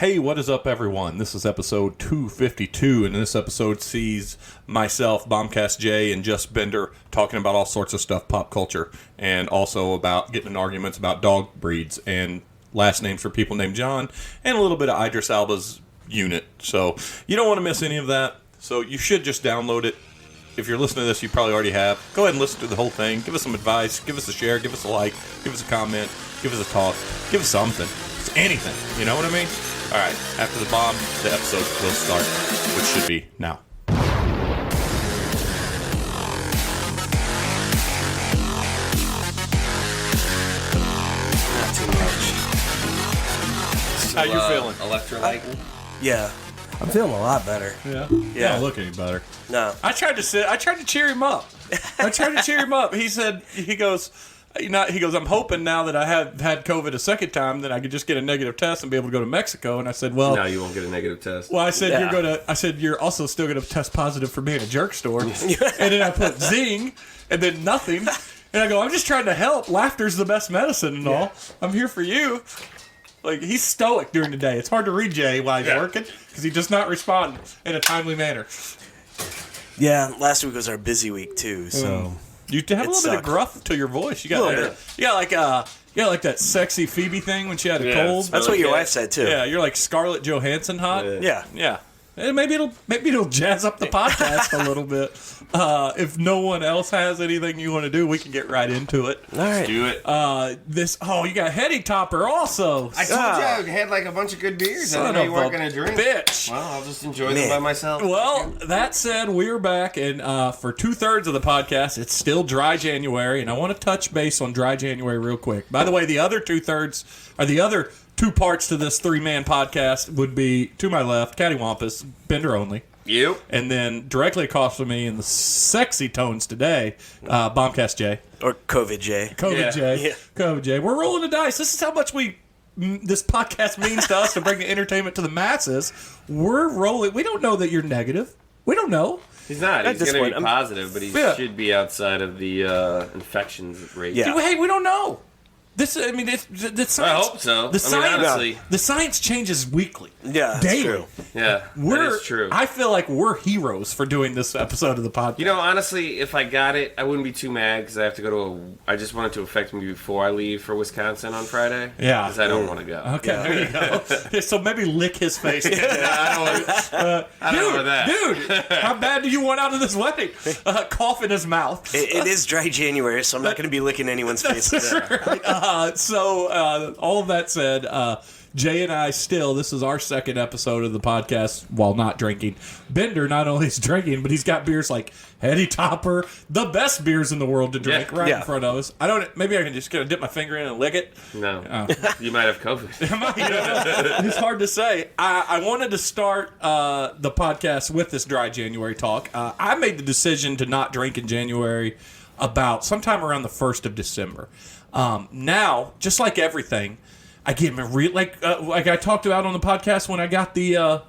Hey, what is up, everyone? This is episode 252, and this episode sees myself, Bombcast Jay, and Just Bender talking about all sorts of stuff, pop culture, and also about getting in arguments about dog breeds and last names for people named John, and a little bit of Idris Elba's unit. So you don't want to miss any of that, so you should just download it. If you're listening to this, you probably already have. Go ahead and listen to the whole thing. Give us some advice. Give us a share. Give us a like. Give us a comment. Give us a talk. Give us something. It's anything. You know what I mean? All right, after the bomb, the episode will start, which should be now. Not too much. How you feeling? Electrolyte? Yeah, I'm feeling a lot better. Yeah? Yeah. Don't look any better. No. I tried to cheer him up. He said, he goes, I'm hoping now that I have had COVID a second time that I could just get a negative test and be able to go to Mexico. And I said, well, No, you won't get a negative test. well, I said Yeah. you're also still gonna test positive for being a jerk store. And then I put zing, and then nothing. And I go, I'm just trying to help. Laughter's the best medicine and all. I'm here for you. Like, he's stoic during the day. It's hard to read Jay while he's working because he does not respond in a timely manner. Yeah, last week was our busy week too, so You have a little bit of gruff to your voice. You got like that sexy Phoebe thing when she had a cold. that's what your wife said too. Yeah, you're like Scarlett Johansson hot. Yeah. And maybe it'll jazz up the podcast a little bit. If no one else has anything you want to do, we can get right into it. All right. Do it. You got Heady Topper also. I told you I had like a bunch of good beers. I Son didn't know you of weren't a going to drink. bitch. Well, I'll just enjoy them by myself. Well, that said, we're back, and for 2/3 of the podcast, it's still Dry January, and I want to touch base on Dry January real quick. By the way, the other 2/3 are the other two parts to this three-man podcast would be, to my left, Cattywampus, Bender only. You? And then directly across from me in the sexy tones today, Bombcast J. Or COVID J. COVID J. Yeah. COVID J. We're rolling the dice. This is how much this podcast means to us to bring the entertainment to the masses. We're rolling. We don't know that you're negative. We don't know. He's not. At He's this going to point, be positive, but he should be outside of the infections rate. Yeah. Hey, we don't know. The science, I hope so. Honestly. The science changes weekly. Yeah, that's daily. true. Yeah, that is true. I feel like we're heroes for doing this episode of the podcast. You know, honestly, if I got it, I wouldn't be too mad because I have to go I just want it to affect me before I leave for Wisconsin on Friday. Yeah. Because I don't want to go. Okay, there you go. So maybe lick his face. I don't know that. Dude, how bad do you want out of this wedding? Cough in his mouth. It is dry January, so I'm not going to be licking anyone's faces. All of that said, Jay and I this is our second episode of the podcast while not drinking. Bender not only is drinking, but he's got beers like Heady Topper, the best beers in the world to drink in front of us. Maybe I can just kind of dip my finger in and lick it. No. You might have COVID. It's hard to say. I wanted to start the podcast with this Dry January talk. I made the decision to not drink in January about sometime around the 1st of December. Now, just like everything, I get like I talked about on the podcast when I got the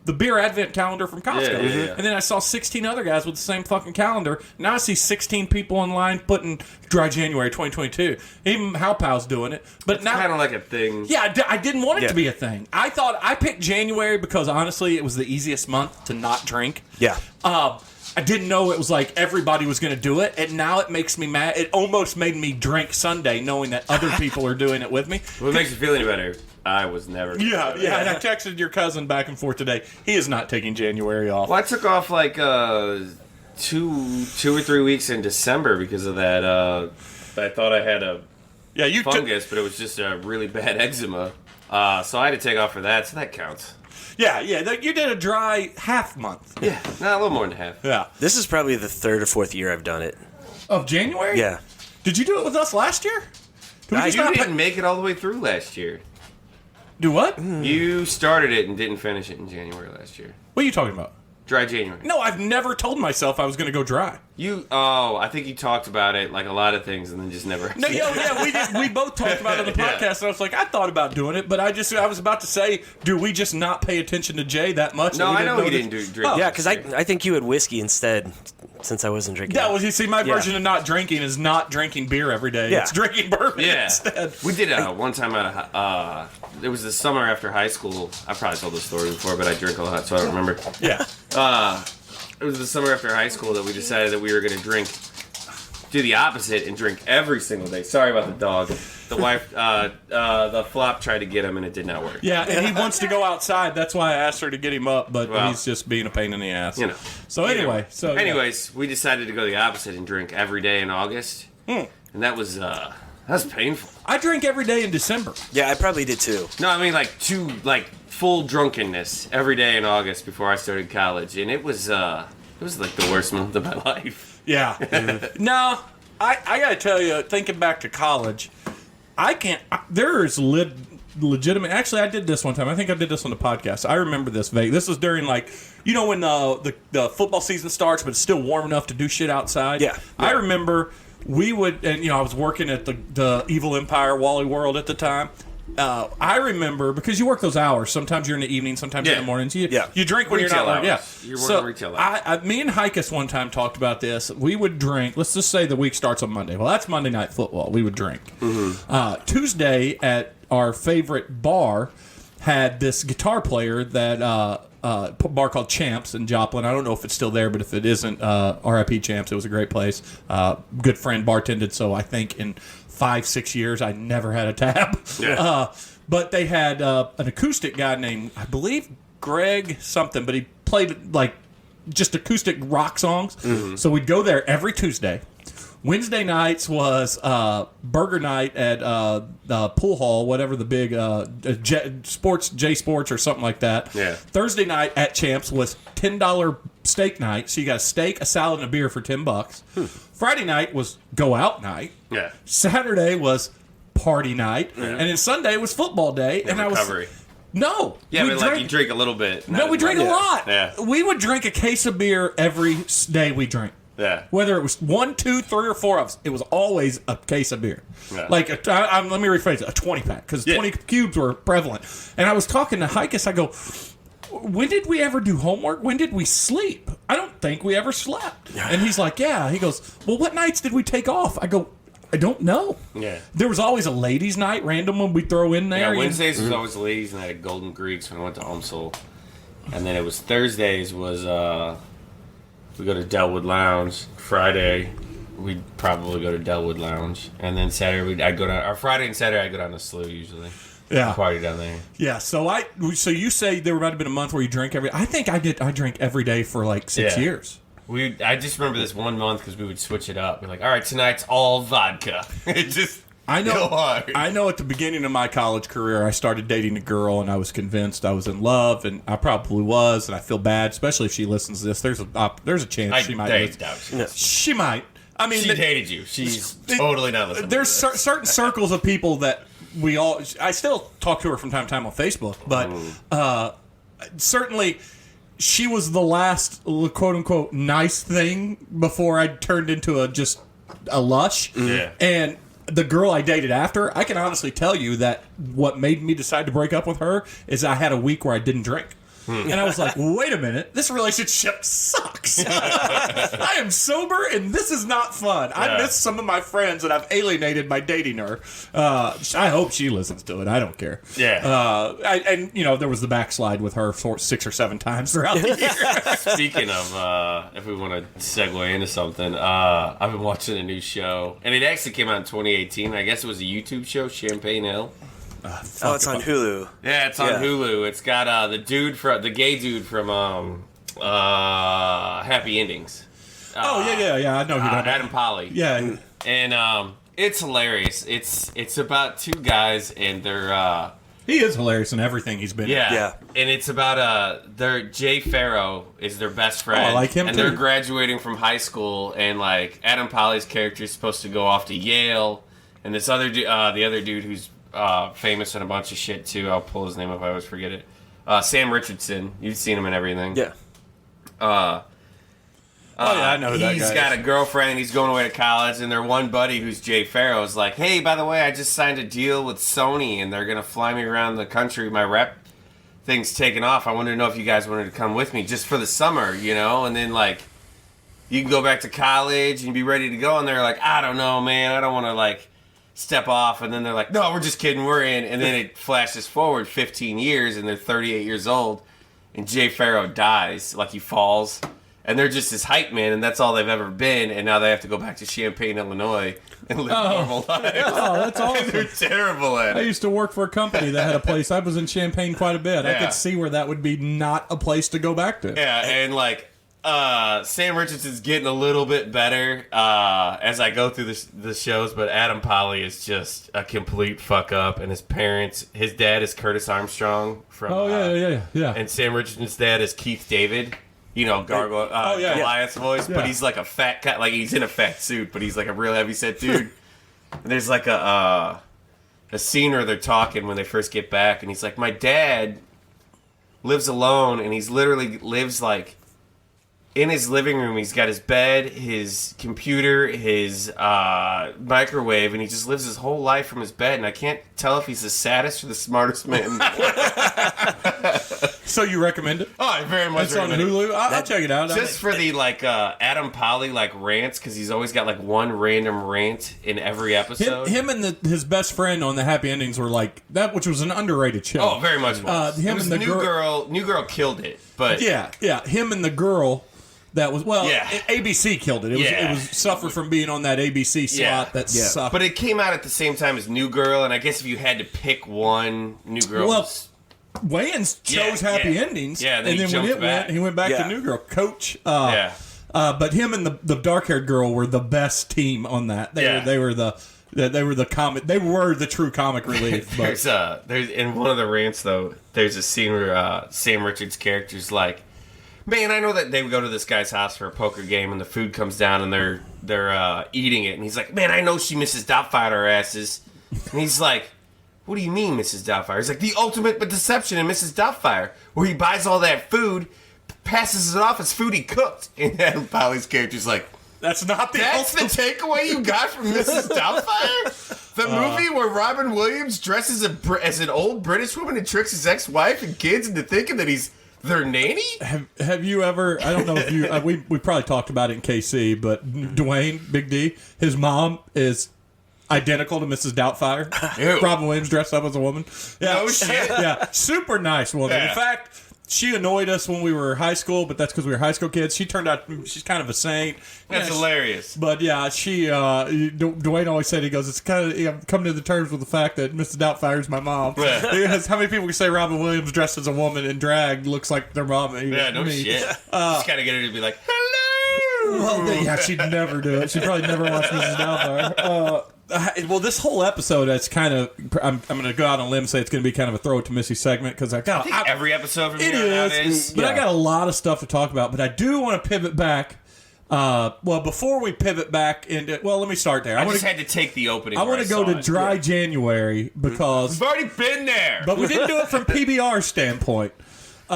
beer advent calendar from Costco. Yeah. And then I saw 16 other guys with the same fucking calendar. Now I see 16 people online putting Dry January 2022. Even Howpow's doing it. But It's now kind of like a thing. Yeah, I didn't want it to be a thing. I picked January because honestly it was the easiest month to not drink. Yeah. I didn't know it was like everybody was going to do it, and now it makes me mad. It almost made me drink Sunday knowing that other people are doing it with me. What makes you feel any better? I was never. Yeah. And I texted your cousin back and forth today. He is not taking January off. Well, I took off like 2 or 3 weeks in December because of that. I thought I had a fungus, but it was just a really bad eczema. So I had to take off for that, so that counts. Yeah. You did a dry half month. Yeah, a little more than half. Yeah. This is probably the 3rd or 4th year I've done it. Of January? Yeah. Did you do it with us last year? You didn't make it all the way through last year. Do what? You started it and didn't finish it in January last year. What are you talking about? Dry January. No, I've never told myself I was going to go dry. I think you talked about it like a lot of things and then just never. No, we did. We both talked about it on the podcast, and I was like, I thought about doing it, but I was about to say, do we just not pay attention to Jay that much? No, I know he didn't drink. Yeah, because I think you had whiskey instead, since I wasn't drinking. Yeah, well, you see, my version of not drinking is not drinking beer every day. Yeah. It's drinking bourbon instead. We did one time it was the summer after high school. I've probably told this story before, but I drink a lot, so I don't remember. Yeah. It was the summer after high school that we decided that we were going to do the opposite and drink every single day. Sorry about the dog. The wife, the flop tried to get him and it did not work. Yeah, and he wants to go outside. That's why I asked her to get him up, but he's just being a pain in the ass. You know. So anyways, we decided to go the opposite and drink every day in August, and that was painful. I drink every day in December. Yeah, I probably did too. No, I mean full drunkenness every day in August before I started college, and it was like the worst month of my life. Yeah. No, I gotta tell you, thinking back to college, there is legitimate. Actually, I did this one time. I think I did this on the podcast. I remember this vague. This was during when the football season starts, but it's still warm enough to do shit outside. Yeah. I remember we would, and I was working at the Evil Empire Wally World at the time. I remember, because you work those hours. Sometimes you're in the evening, sometimes in the mornings. You drink when retail you're not. Hours. You're working retail hours. Me and Hikus one time talked about this. We would drink. Let's just say the week starts on Monday. Well, that's Monday Night Football. We would drink. Mm-hmm. Tuesday at our favorite bar had this guitar player that bar called Champs in Joplin. I don't know if it's still there, but if it isn't, R.I.P. Champs. It was a great place. Good friend bartended, so I think in 5-6 years I never had a tab. Yeah. But they had an acoustic guy named, I believe, Greg something, but he played like just acoustic rock songs. Mm-hmm. So we'd go there every Tuesday. Wednesday nights was burger night at Pool Hall, whatever the big J Sports or something like that. Yeah. Thursday night at Champs was $10 steak night, so you got a steak, a salad, and a beer for $10. Friday night was go out night. Yeah. Saturday was party night, and then Sunday was football day. And recovery. No. Yeah, but you drink a little bit. No, we drink a lot. Yeah. We would drink a case of beer every day we drank. Yeah. Whether it was 1, 2, 3, or 4 of us, it was always a case of beer. Yeah. Like, let me rephrase it, a 20-pack, because 20 cubes were prevalent. And I was talking to Hikus, I go, when did we ever do homework? When did we sleep? I don't think we ever slept. And he's like, yeah. He goes, well, what nights did we take off? I go, I don't know. Yeah. There was always a ladies' night, random one we'd throw in there. Yeah, Wednesdays was always the ladies' night at Golden Greeks when I went to Umsel. And then it was Thursdays was... we go to Delwood Lounge. Friday, we'd probably go to Delwood Lounge, and then Saturday I'd go down. Or Friday and Saturday I'd go down to Slough usually. Yeah, party down there. Yeah. So you say there might have been a month where you drink every. I think I did. I drank every day for like 6 years. I just remember this one month because we would switch it up. We're like, all right, tonight's all vodka. It just. I know. Go hard. I know. At the beginning of my college career, I started dating a girl, and I was convinced I was in love, and I probably was, and I feel bad, especially if she listens to this. There's a chance she might. She might. I mean, she hated you. She's totally not listening. There's certain circles of people that we all. I still talk to her from time to time on Facebook, but certainly. She was the last quote unquote nice thing before I turned into a lush. Yeah. And the girl I dated after, I can honestly tell you that what made me decide to break up with her is I had a week where I didn't drink. And I was like, wait a minute, this relationship sucks. I am sober and this is not fun. Yeah. I miss some of my friends that I've alienated by dating her. I hope she listens to it. I don't care. Yeah. And there was the backslide with her 6 or 7 times throughout the year. Speaking of, if we want to segue into something, I've been watching a new show, and it actually came out in 2018. I guess it was a YouTube show, Champagne Hill. It's on Hulu. Yeah, it's on Hulu. It's got the gay dude from Happy Endings. Yeah. I know who that. Adam Polly. Yeah, and it's hilarious. It's about 2 guys, and they're he is hilarious in everything he's been in. Yeah, and it's about Jay Farrow is their best friend. I like him and too. They're graduating from high school, and like Adam Polly's character is supposed to go off to Yale, and this other the other dude who's famous in a bunch of shit too. I'll pull his name if I always forget it. Sam Richardson. You've seen him in everything. Yeah. I know who that guy He's is. got a girlfriend. He's going away to college, and their one buddy, who's Jay Farrow, is like, "Hey, by the way, I just signed a deal with Sony, and they're gonna fly me around the country. My rep thing's taken off. I wanted to know if you guys wanted to come with me just for the summer, you know? And then like, you can go back to college and be ready to go." And they're like, "I don't know, man. I don't want to like step off." And then they're like, "No, we're just kidding. We're in." And then it flashes forward 15 years, and they're 38 years old, and Jay Farrow dies, like he falls. And they're just his hype man, and that's all they've ever been. And now they have to go back to Champaign, Illinois, and live normal lives. Oh, that's awesome. They're terrible at I it. used to work for a company that had a place. I was in Champaign quite a bit. I Yeah. could see where that would be not a place to go back to. Yeah, and like Sam Richardson's getting a little bit better as I go through the shows, but Adam Polly is just a complete fuck up. And his parents, his dad is Curtis Armstrong from. Oh, yeah. And Sam Richardson's dad is Keith David. You know, Goliath's voice, but he's like a fat guy. Like, he's in a fat suit, but he's like a real heavy-set dude. And there's like a scene where they're talking when they first get back, and he's like, "My dad lives alone, and he's literally lives like in his living room. He's got his bed, his computer, his microwave, and he just lives his whole life from his bed. And I can't tell if he's the saddest or the smartest man." So you recommend it? Oh, I very much It's on recommend it. Hulu. I'll check it out. Just for the like Adam Polly like rants, because he's always got like one random rant in every episode. Him and his best friend on the Happy Endings were like that, which was an underrated show. Oh, very much was. Him It was and the New Girl killed it, but Yeah. Him and the girl that was ABC killed it. It was suffered from being on that ABC slot that sucked. But it came out at the same time as New Girl, and I guess if you had to pick one, New Girl. Well, was, Wayans chose Happy Endings, Yeah, then and then when it went, he went back to New Girl. Coach, but him and the dark-haired girl were the best team on that. They were the comic. They were the true comic relief. But. there's in one of the rants though. There's a scene where Sam Richards' character's like, "Man, I know that they would go to this guy's house for a poker game, and the food comes down, and they're eating it, and he's like, 'Man, I know she Mrs. Doubtfire our asses,' and he's like, 'What do you mean, Mrs. Doubtfire?' He's like, 'The ultimate deception in Mrs. Doubtfire, where he buys all that food, passes it off as food he cooked.'" And Adam Polly's character's like, That's not the "That's the takeaway you got from Mrs. Doubtfire? The movie where Robin Williams dresses as an old British woman and tricks his ex-wife and kids into thinking that he's their nanny?" Have you ever? I don't know if you. We probably talked about it in KC, but Dwayne Big D, his mom is identical to Mrs. Doubtfire. Ew. Robin Williams dressed up as a woman. Yeah, No shit. Yeah, super nice woman. Yeah. In fact, she annoyed us when we were high school, but that's because we were high school kids. She turned out she's kind of a saint. That's Yeah, hilarious. But yeah, Dwayne always said, he goes, "It's kind of, I'm coming to the terms with the fact that Mrs. Doubtfire's my mom." Yeah. Because how many people can say Robin Williams dressed as a woman in drag looks like their mom? Yeah, no Me. shit. Just gotta get her to be like, "Hello." Well, yeah, she'd never do it. She'd probably never watch Mrs. Doubtfire. Well, this whole episode, that's kind of. I'm going to go out on a limb and say it's going to be kind of a throw it to Missy segment because I got. Every episode from It here on out is, is. but I got a lot of stuff to talk about. But I do want to pivot back. Well, before we pivot back into, well, let me start there. I want just had to take the opening. I want to go to dry January because, We've already been there. but we didn't do it from PBR standpoint. So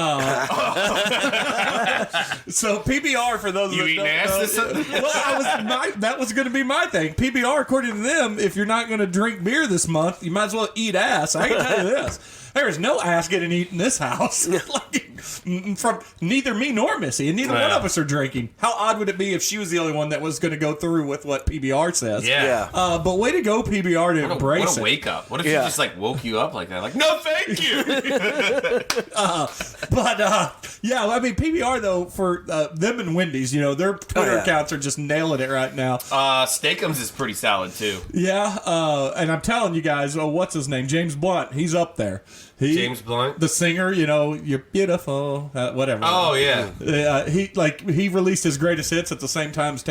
PBR, for those You that eating don't ass know, this- well, that was going to be my thing. PBR, according to them, if you're not going to drink beer this month, you might as well eat ass. I can tell you this. There is no ass getting eaten in this house. Like, from neither me nor Missy, and neither one of us are drinking. How odd would it be if she was the only one that was going to go through with what PBR says? Yeah. But way to go, PBR, to embrace What a it. wake up. What if she just like woke you up like that? Like, no, thank you. Yeah, I mean, PBR, though, for them and Wendy's, their Twitter accounts are just nailing it right now. Steakums is pretty solid too. Yeah, and I'm telling you guys, what's his name? James Blunt. He's up there. James Blunt, the singer, you're beautiful, whatever. Oh yeah. He released his greatest hits at the same time as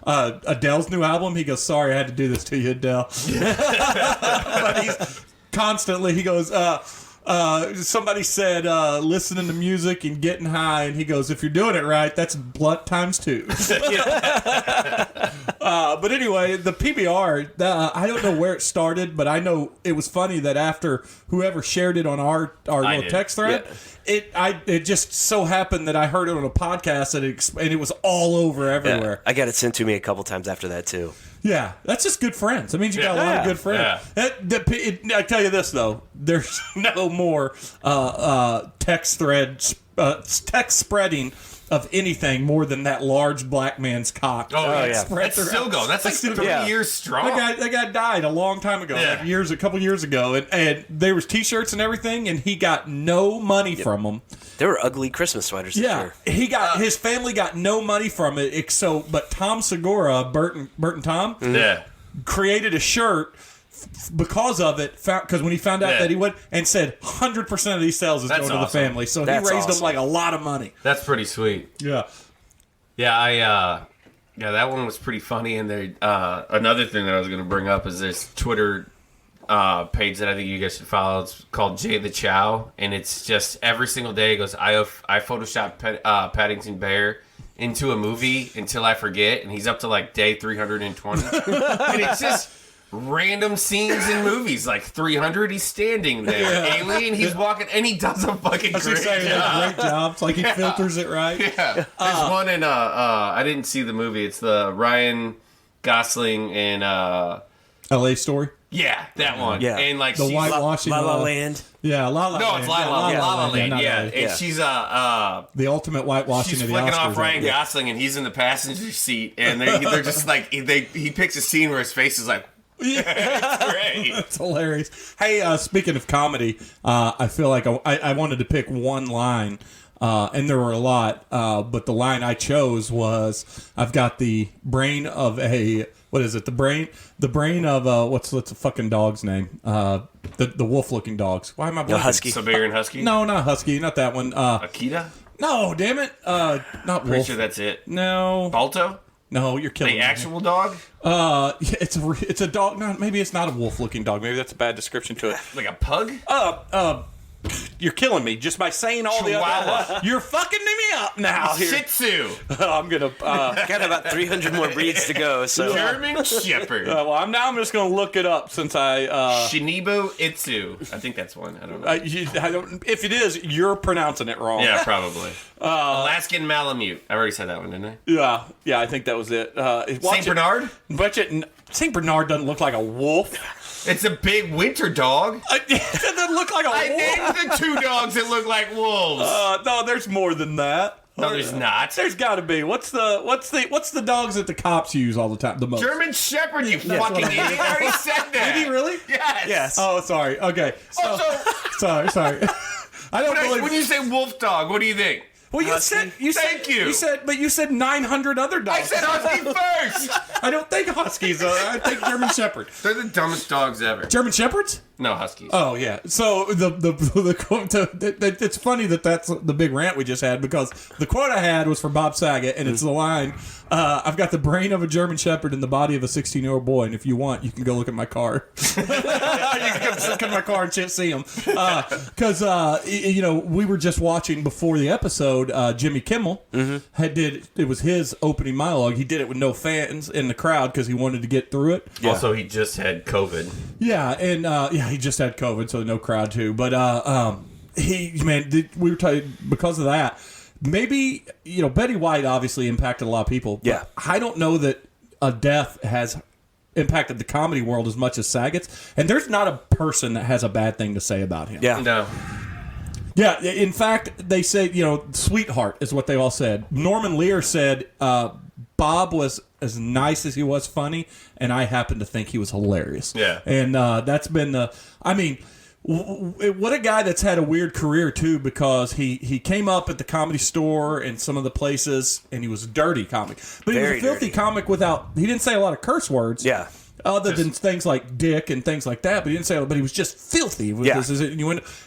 Adele's new album. He goes, "Sorry, I had to do this to you, Adele." But he's constantly, he goes, somebody said listening to music and getting high, and he goes, "If you're doing it right, that's Blunt times 2. But anyway, the PBR, I don't know where it started, but I know it was funny that after whoever shared it on our little text thread, it just so happened that I heard it on a podcast and it was all over everywhere. Yeah, I got it sent to me a couple times after that too. Yeah, that's just good friends. That means you got a lot of good friends. Yeah. I tell you this though, there's no more text spreading of anything more than that large black man's cock. Oh yeah, that's still going. That's like 3 years strong. That guy died a long time ago, like a couple years ago, and there was T-shirts and everything, and he got no money from them. They were ugly Christmas sweaters. Yeah, he got his family got no money from it. But Tom Segura, Burton Tom, created a shirt because of it, because when he found out that he went and said 100% of these sales is going to the family, so he raised them like a lot of money. That's pretty sweet. Yeah, that one was pretty funny. And there, another thing that I was going to bring up is this Twitter page that I think you guys should follow. It's called Jay the Chow, and it's just every single day it goes, I photoshopped Paddington Bear into a movie until I forget, and he's up to like day 320, and it's just random scenes in movies, like 300, he's standing there. Alien, he's walking, and he does a fucking great job. It's like he filters it right. Yeah. There's one in, I didn't see the movie. It's the Ryan Gosling and, LA Story? Yeah, that one. Yeah. And like the whitewashing. La La Land. Yeah, La La Land. No, it's La La Land. Yeah. And she's, the ultimate whitewashing she's of the flicking Oscars. off Ryan Gosling, and he's in the passenger seat, and they're just like, he picks a scene where his face is like, it's great. That's hilarious. Hey, speaking of comedy, I feel like I wanted to pick one line, and there were a lot, but the line I chose was, I've got the brain of a, what is it? The brain of, what's the fucking dog's name? The wolf-looking dogs. Why am I blanking? Husky. Siberian Husky? No, not Husky, not that one. Akita? No, damn it. Not Pretty wolf. sure that's it. No. Balto? No, you're killing me. The actual dog? It's a dog. No, maybe it's not a wolf-looking dog. Maybe that's a bad description to it. Like a pug? You're killing me just by saying all the other. You're fucking me up now. Shih Tzu. I'm gonna. Got about 300 more breeds to go. So German Shepherd. Well, I'm just gonna look it up since I. Shinibo Itzu. I think that's one. I don't know. If it is, you're pronouncing it wrong. Yeah, probably. Alaskan Malamute. I already said that one, didn't I? Yeah, I think that was it. Saint Bernard. Saint Bernard doesn't look like a wolf. It's a big winter dog. It doesn't look like a wolf. I named the 2 dogs that look like wolves. No, there's more than that. No, there's not. There's got to be. What's the dogs that the cops use all the time? The most German Shepherd. You fucking idiot! I already said that. Did he really? Yes. Oh, sorry. Okay. So, sorry. I don't really. When you say wolf dog, what do you think? Well, you said you said 900 other dogs. I said husky first. I don't think huskies. I think German Shepherd. They're the dumbest dogs ever. German Shepherds? No, huskies. Oh yeah. So the quote. It's funny that's the big rant we just had, because the quote I had was from Bob Saget, and it's the line, "I've got the brain of a German Shepherd and the body of a 16-year-old boy, and if you want, you can go look at my car." You can come look at my car and see him, because we were just watching before the episode. Jimmy Kimmel it was his opening monologue. He did it with no fans in the crowd because he wanted to get through it. Yeah. Also, he just had COVID. Yeah, and he just had COVID, so no crowd too. But we were talking because of that. Maybe Betty White obviously impacted a lot of people. Yeah, I don't know that a death has impacted the comedy world as much as Saget's, and there's not a person that has a bad thing to say about him. Yeah, no. Yeah, in fact, they say, sweetheart is what they all said. Norman Lear said Bob was as nice as he was funny, and I happen to think he was hilarious. Yeah. And that's been what a guy that's had a weird career, too, because he came up at the Comedy Store and some of the places, and he was a dirty comic. But he was a filthy comic he didn't say a lot of curse words. Yeah. Other than things like dick and things like that, but he didn't say. But he was just filthy. Yeah.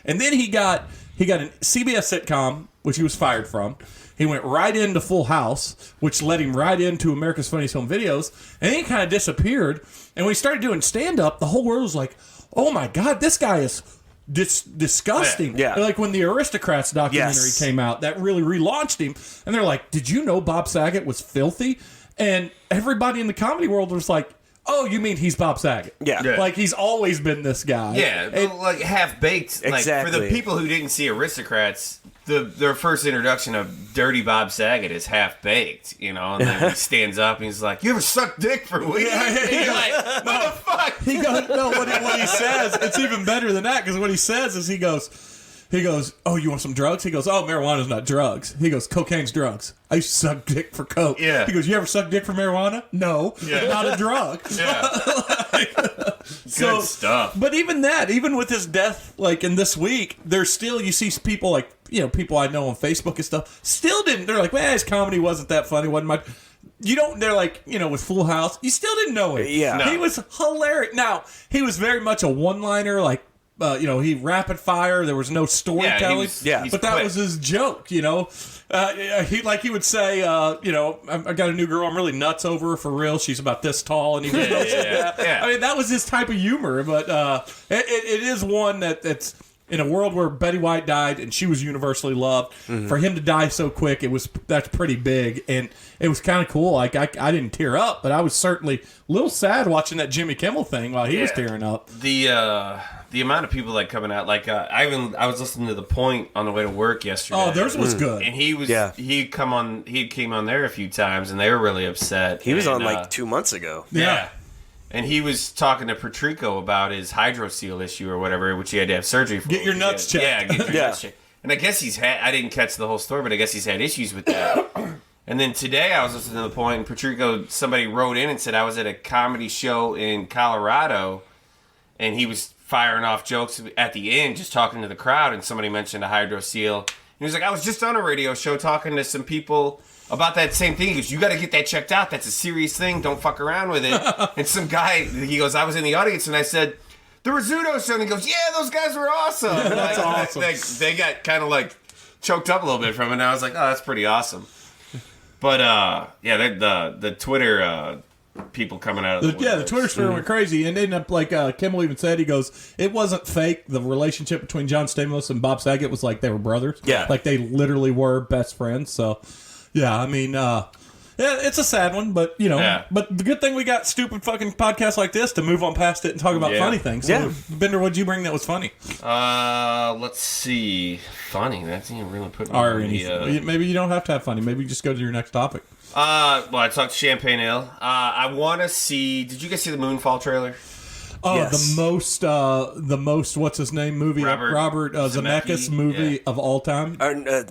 And then he got a CBS sitcom, which he was fired from. He went right into Full House, which led him right into America's Funniest Home Videos, and then he kind of disappeared. And when he started doing stand-up, the whole world was like, "Oh my God, this guy is disgusting." Yeah. Like when the Aristocrats documentary came out, that really relaunched him. And they're like, "Did you know Bob Saget was filthy?" And everybody in the comedy world was like, oh, you mean he's Bob Saget? Yeah. Like, he's always been this guy. Yeah, but like half-baked. Like, Exactly. for the people who didn't see Aristocrats, their first introduction of Dirty Bob Saget is half-baked, you know? And then he stands up and he's like, you ever sucked dick for weed? And you're like, what the fuck? He goes, no, what he says, it's even better than that, because what he says is he goes, oh, you want some drugs? He goes, oh, marijuana's not drugs. He goes, cocaine's drugs. I used to suck dick for coke. Yeah. He goes, you ever suck dick for marijuana? No. Yeah. Not a drug. Yeah. Good stuff. But even with his death, like in this week, there's still, you see people like, people I know on Facebook and stuff, still didn't, they're like, well, his comedy wasn't that funny, wasn't much. They're like, with Full House, you still didn't know it. Yeah. No. He was hilarious. Now, he was very much a one-liner, like, he rapid fire. There was no storytelling. Yeah, but that was his joke. He would say, I got a new girl. I'm really nuts over her for real. She's about this tall, and he would Yeah. I mean, that was his type of humor. But it is one that's in a world where Betty White died and she was universally loved. Mm-hmm. For him to die so quick, that's pretty big, and it was kind of cool. Like I didn't tear up, but I was certainly a little sad watching that Jimmy Kimmel thing while he was tearing up. The amount of people like coming out, like I was listening to The Point on the way to work yesterday. Oh, theirs was good. And he came on there a few times, and they were really upset. He was on like 2 months ago. Yeah. And he was talking to Patrico about his hydrocele issue or whatever, which he had to have surgery for. Get your nuts checked. Yeah, get your nuts checked. And I guess I didn't catch the whole story, but I guess he's had issues with that. And then today I was listening to The Point, and Patrico, somebody wrote in and said I was at a comedy show in Colorado, and he was firing off jokes at the end, just talking to the crowd, and somebody mentioned a hydrocele. And he was like, I was just on a radio show talking to some people about that same thing. He goes, you got to get that checked out. That's a serious thing. Don't fuck around with it. And some guy, he goes, I was in the audience, and I said, the Rizzuto show. And he goes, yeah, those guys were awesome. Yeah, that's awesome. They got kind of like choked up a little bit from it, and I was like, oh, that's pretty awesome. But, the Twitter people coming out of the Twitter sphere went crazy, and ended up like Kimmel even said, he goes, it wasn't fake. The relationship between John Stamos and Bob Saget was like they were brothers. Yeah, like they literally were best friends. So, yeah, I mean, it's a sad one, but but the good thing we got stupid fucking podcasts like this to move on past it and talk about funny things. So, Bender, what'd you bring that was funny? Let's see, funny. That's even really put me. Maybe you don't have to have funny. Maybe you just go to your next topic. Well, I talked Champagne Ale. I want to see. Did you guys see the Moonfall trailer? Oh, yes. the most what's his name movie? Robert Zemeckis movie of all time.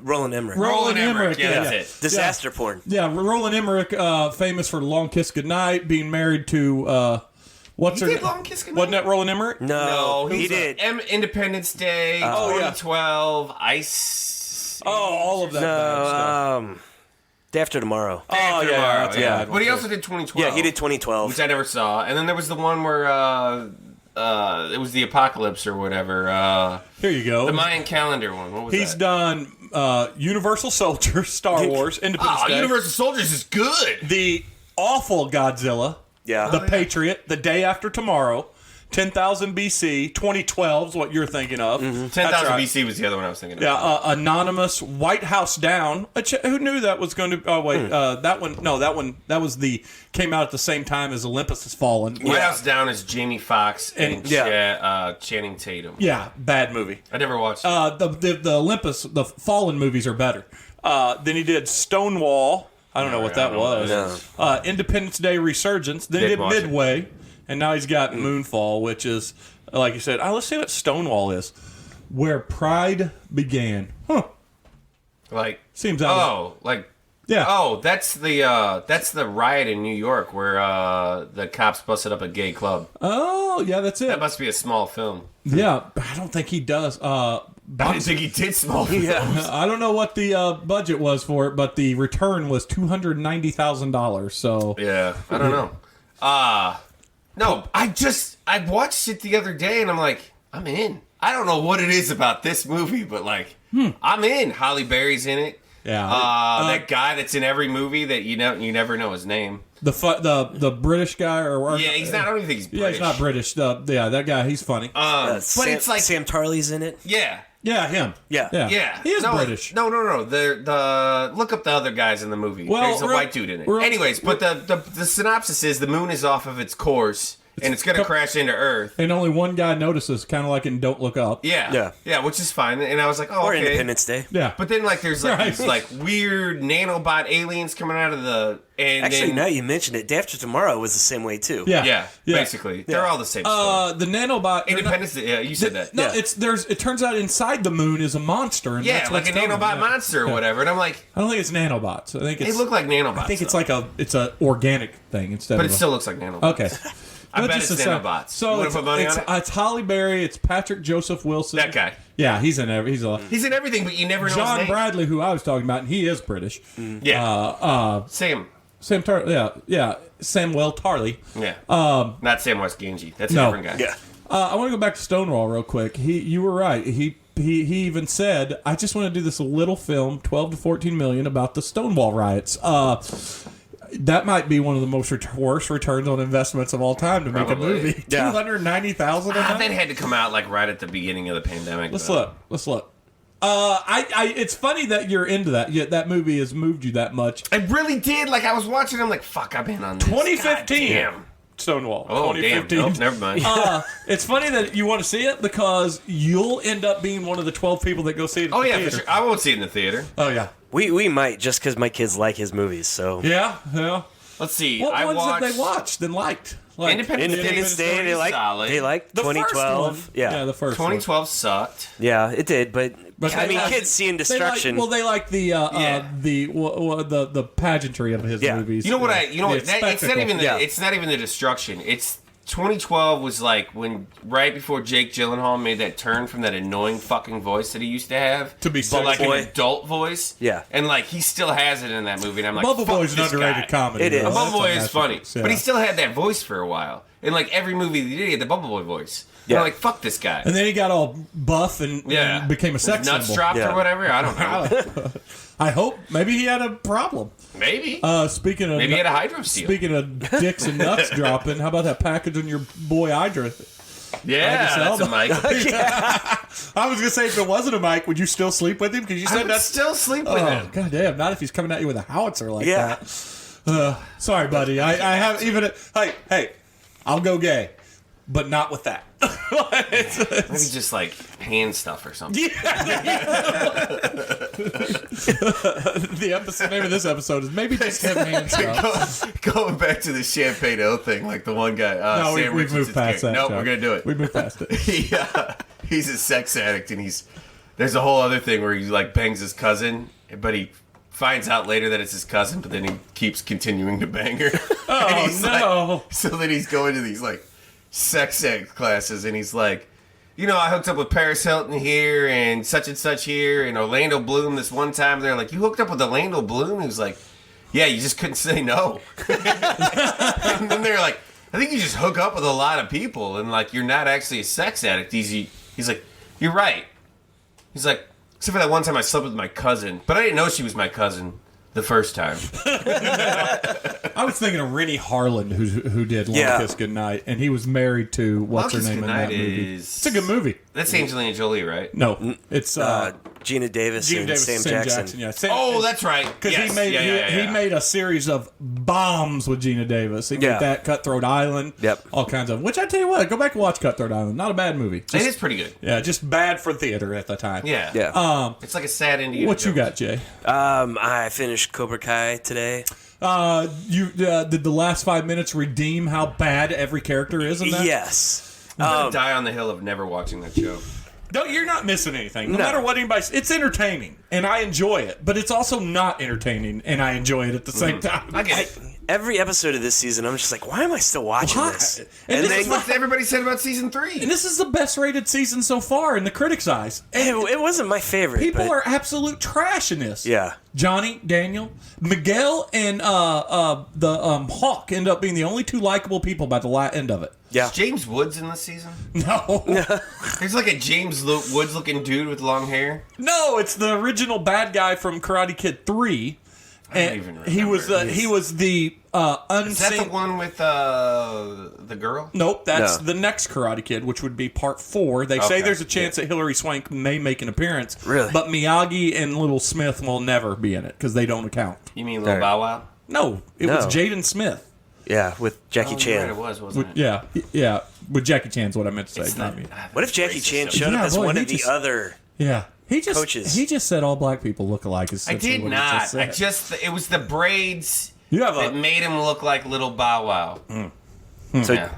Roland Emmerich. Roland Emmerich. Yeah, that's it. Disaster porn. Yeah, Roland Emmerich, famous for Long Kiss Goodnight, being married to what's her name? Long Kiss Goodnight? Wasn't that Roland Emmerich? No, he did. Independence Day, 2012, Ice. Oh, all of that. No, Day After Tomorrow. Yeah. But he also did 2012. Yeah, he did 2012. Which I never saw. And then there was the one where it was the apocalypse or whatever. Here you go. The Mayan calendar one. What was He's that? done Universal Soldier, Star Wars, Independence Day. Universal Soldiers is good. The awful Godzilla. Yeah. The Patriot, The Day After Tomorrow, 10,000 BC, 2012 is what you're thinking of. Mm-hmm. 10,000 BC was the other one I was thinking of. Yeah, Anonymous, White House Down. Who knew that was going to... Oh, wait. That one... No, that was the... Came out at the same time as Olympus Has Fallen. White House Down is Jamie Foxx and Channing Tatum. Yeah, bad movie. I never watched the Olympus... The Fallen movies are better. Then he did Stonewall. I don't know what that was. No. Independence Day Resurgence. Then he did Midway. And now he's got Moonfall, which is, like you said, let's see what Stonewall is. Where Pride Began. Huh. Like, seems out. Yeah. Oh, that's the riot in New York where the cops busted up a gay club. Oh, yeah, that's it. That must be a small film. Yeah, I don't think he does. I didn't think he did small films. Yeah. I don't know what the budget was for it, but the return was $290,000. So yeah, I don't know. No, I watched it the other day and I'm like, I'm in. I don't know what it is about this movie, but like, I'm in. Halle Berry's in it. Yeah. That guy that's in every movie that you never know his name. The British guy or he's not. I don't even think he's British. Yeah, he's not British. That guy, he's funny. But it's like Sam Tarley's in it. Yeah, Yeah, him. Yeah. He is British. No. The look up the other guys in the movie. Well, There's a white dude in it. Anyways, but the synopsis is the moon is off of its course and it's going to crash into Earth. And only one guy notices, kind of like in Don't Look Up. Yeah, which is fine. And I was like, oh, Or okay. Independence Day. Yeah. But then there's Right. these weird nanobot aliens coming out of the. And Actually, then, now you mentioned it. Day After Tomorrow was the same way too. Yeah. basically, they're all the same. Story. The nanobot. Independence Day. Yeah, you said that. No, it turns out inside the moon is a monster. And Yeah, that's like what's a coming. nanobot monster or whatever. And I'm like, I don't think it's nanobots. I think they it's. look like nanobots. I think it's though. it's a organic thing instead But of. it still looks like nanobots. Okay. I bet Just it's a sec. nanobots. So You wanna put money on it? It's Halle Berry. It's Patrick Joseph Wilson. That guy. Yeah, he's in every. He's in everything, but you never know his John name. Bradley, who I was talking about, and he is British. Yeah. Sam. Sam Samuel Tarly. Yeah. Not Sam West Ganji. That's No. a different guy. Yeah. I want to go back to Stonewall real quick. You were right. He even said, "I just want to do this little film, 12 to 14 million, about the Stonewall riots." That might be one of the worst returns on investments of all time to make a Probably. movie. Yeah. 290,000. That had to come out right at the beginning of the pandemic. Let's though. look. It's funny that you're into that. Yet that movie has moved you that much. I really did. I was watching. I'm like, fuck, I've been on this. 2015. Goddamn. Stonewall. Oh, damn. 2015. Nope, never mind. It's funny that you want to see it because you'll end up being one of the 12 people that go see it. At Oh the yeah, theater. for sure. I won't see it in the theater. Oh yeah. We might just because my kids like his movies. So Yeah. Let's see. What I ones watched have they watched and liked? Like, Independence Day, they like solid. they like the 2012. First one. Yeah, the first one. 2012 sucked. yeah, it did. But I mean, they like- kids seeing destruction. They like the the pageantry of his Yeah. movies. You know what? It's not spectacle. even Yeah. it's not even the destruction. It's 2012 was when right before Jake Gyllenhaal made that turn from that annoying fucking voice that he used to have To be but sexy. an adult voice. Yeah. and he still has it in that movie. And I'm like, Bubble fuck Boy's an this underrated guy. comedy. It is. though. Bubble That's Boy a is funny, masterpiece, yeah. but he still had that voice for a while. In every movie he did, he had the Bubble Boy voice. Yeah. I'm like, fuck this guy. And then he got all buff and became a sex Nuts symbol. dropped Yeah. or whatever. I don't know. I hope maybe he had a problem. Maybe. Speaking of Maybe he had a hydro seal. Speaking of dicks and nuts dropping, how about that package on your boy Idra? Yeah, that's a mic. I was gonna say if it wasn't a mic, would you still sleep with him? Because you I said would that's still sleep with oh him. goddamn! Not if he's coming at you with a howitzer like Yeah. that. Sorry, buddy. I have even. Hey, I'll go gay, but not with that. Maybe just hand stuff or something. The name of this episode is maybe just him hand stuff. Going back to the Champagne O thing, the one guy. No, Sam we've moved past that. No, Chuck. we're gonna do it. We moved past it. He's a sex addict, and there's a whole other thing where he bangs his cousin, but he finds out later that it's his cousin, but then he keeps continuing to bang her. Oh no! So then he's going to these sex ed classes, and he's like, I hooked up with Paris Hilton here and such here, and Orlando Bloom this one time. They're like, you hooked up with Orlando Bloom? He was like, yeah, you just couldn't say no. And then they're like, I think you just hook up with a lot of people, and you're not actually a sex addict. He's like, you're right. He's like, except for that one time I slept with my cousin, but I didn't know she was my cousin the first time. I was thinking of Rennie Harlan, who did Long Kiss Goodnight, and he was married to what's her name in that movie. It's a good movie. That's Angelina Jolie, right? No, it's Gina Davis and Sam Jackson. Yeah, that's right. Because he made a series of bombs with Gina Davis. He made that Cutthroat Island. Yep. All kinds of. Which I tell you what, go back and watch Cutthroat Island. Not a bad movie. It is pretty good. Yeah, just bad for theater at the time. Yeah. Yeah. It's like a sad Indiana What you Jones. got, Jay? I finished Cobra Kai today. You did the last 5 minutes redeem how bad every character is in that? Yes. I'm gonna die on the hill of never watching that show. No, you're not missing anything. No matter what anybody says, it's entertaining, and I enjoy it. But it's also not entertaining, and I enjoy it at the same time. I get it. Every episode of this season, I'm just like, why am I still watching this? And This is what everybody said about season 3. And this is the best rated season so far in the critics' eyes. And It wasn't my favorite. people but, are absolute trash in this. Yeah. Johnny, Daniel, Miguel, and the Hawk end up being the only two likable people by the end of it. Yeah. Is James Woods in this season? No. There's a James Woods looking dude with long hair. No, it's the original bad guy from Karate Kid 3. even he was the unseen. Is that the one with the girl? Nope, that's the next Karate Kid, which would be part 4. They say there's a chance that Hilary Swank may make an appearance. Really? But Miyagi and Little Smith will never be in it because they don't account. You mean Little Bow Wow? No, it was Jaden Smith. Yeah, with Jackie Chan. Right, it was, wasn't it? Yeah, with Jackie Chan's what I meant to say. Not me. What if Jackie Chan showed up as one of the other coaches? He just said all black people look alike. I did not. It was the braids You have that made him look like Little Bow Wow. So,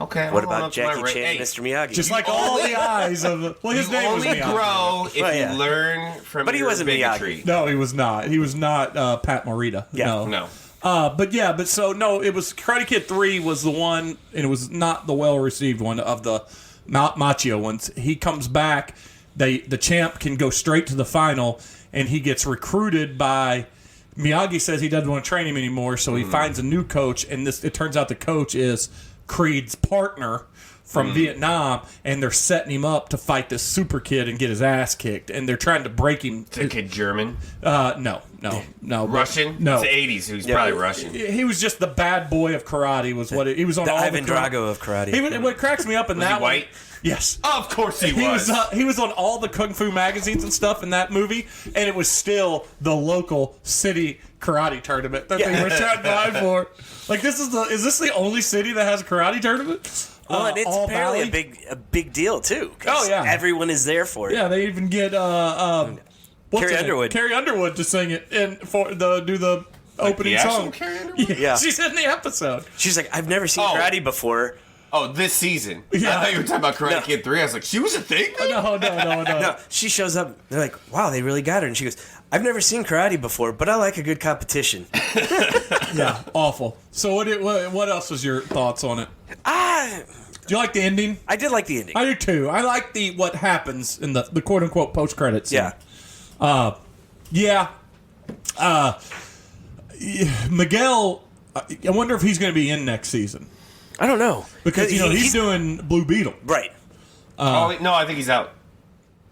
Okay. what about Jackie Chan and Mr. Miyagi? just like all the eyes of well, his You name was only Miyagi. grow if you learn from But he your wasn't bigotry. No, he was not. He was not Pat Morita. Yeah. No. But it was Karate Kid 3 was the one, and it was not the well-received one of the Machio ones. He comes back, the champ can go straight to the final, and he gets recruited by, Miyagi says he doesn't want to train him anymore, so he finds a new coach, and it turns out the coach is Creed's partner from Vietnam, and they're setting him up to fight this super kid and get his ass kicked, and they're trying to break him. Is the kid German? No. Russian? No. It's the 80s, so he's probably Russian. He was just the bad boy of karate. He was on the all Ivan the Drago of karate. What cracks me up in that he white? one, yes, Of course he was. He was on all the kung fu magazines and stuff in that movie, and it was still the local city karate tournament that they were trying to buy for. Like, is this the only city that has a karate tournament? Well, and it's All apparently Valley? a big deal too. 'Cause everyone is there for it. Yeah, they even get Carrie Underwood. Carrie Underwood to sing it and do the opening the actual song. Carrie Underwood? Yeah. She's in the episode. She's like, I've never seen karate before. Oh, this season. Yeah. I thought you were talking about Karate Kid 3. I was like, she was a thing? No. No, she shows up. They're like, wow, they really got her. And she goes, I've never seen karate before, but I like a good competition. Yeah, awful. So what else was your thoughts on it? Do you like the ending? I did like the ending. I do too. I like what happens in the quote unquote post credits. Yeah. Miguel. I wonder if he's going to be in next season I don't know. because he's doing Blue Beetle. Right. No, I think he's out.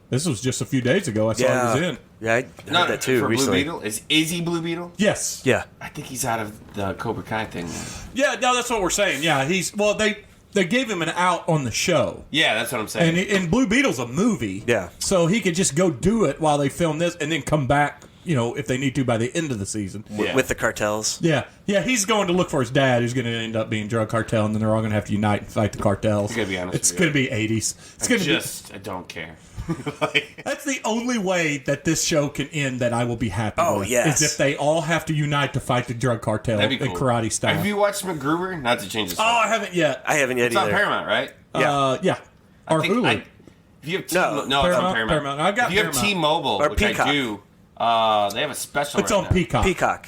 This was just a few days ago. I saw he was in. Yeah, I heard that too for recently. Blue Beetle? Is he Blue Beetle? Yes. Yeah. I think he's out of the Cobra Kai thing. Yeah. No, that's what we're saying. Yeah. They gave him an out on the show. Yeah, that's what I'm saying. And Blue Beetle's a movie. Yeah. So he could just go do it while they film this and then come back, if they need to by the end of the season. With the cartels. Yeah. Yeah, he's going to look for his dad who's going to end up being drug cartel, and then they're all going to have to unite and fight the cartels. I'm gonna be honest It's with you. going to be 80s. I don't care. That's the only way that this show can end that I will be happy with. Yes. Is if they all have to unite to fight the drug cartel That'd be in cool. karate style. Have you watched MacGruber? Not to change the subject. Oh, I haven't yet. I haven't yet It's on either. Paramount, right? Yeah. Or Hulu. If you have No, it's on Paramount. I've got if you have Paramount. T-Mobile, Or which Peacock. I do, they have a special. It's right on now. Peacock. Peacock.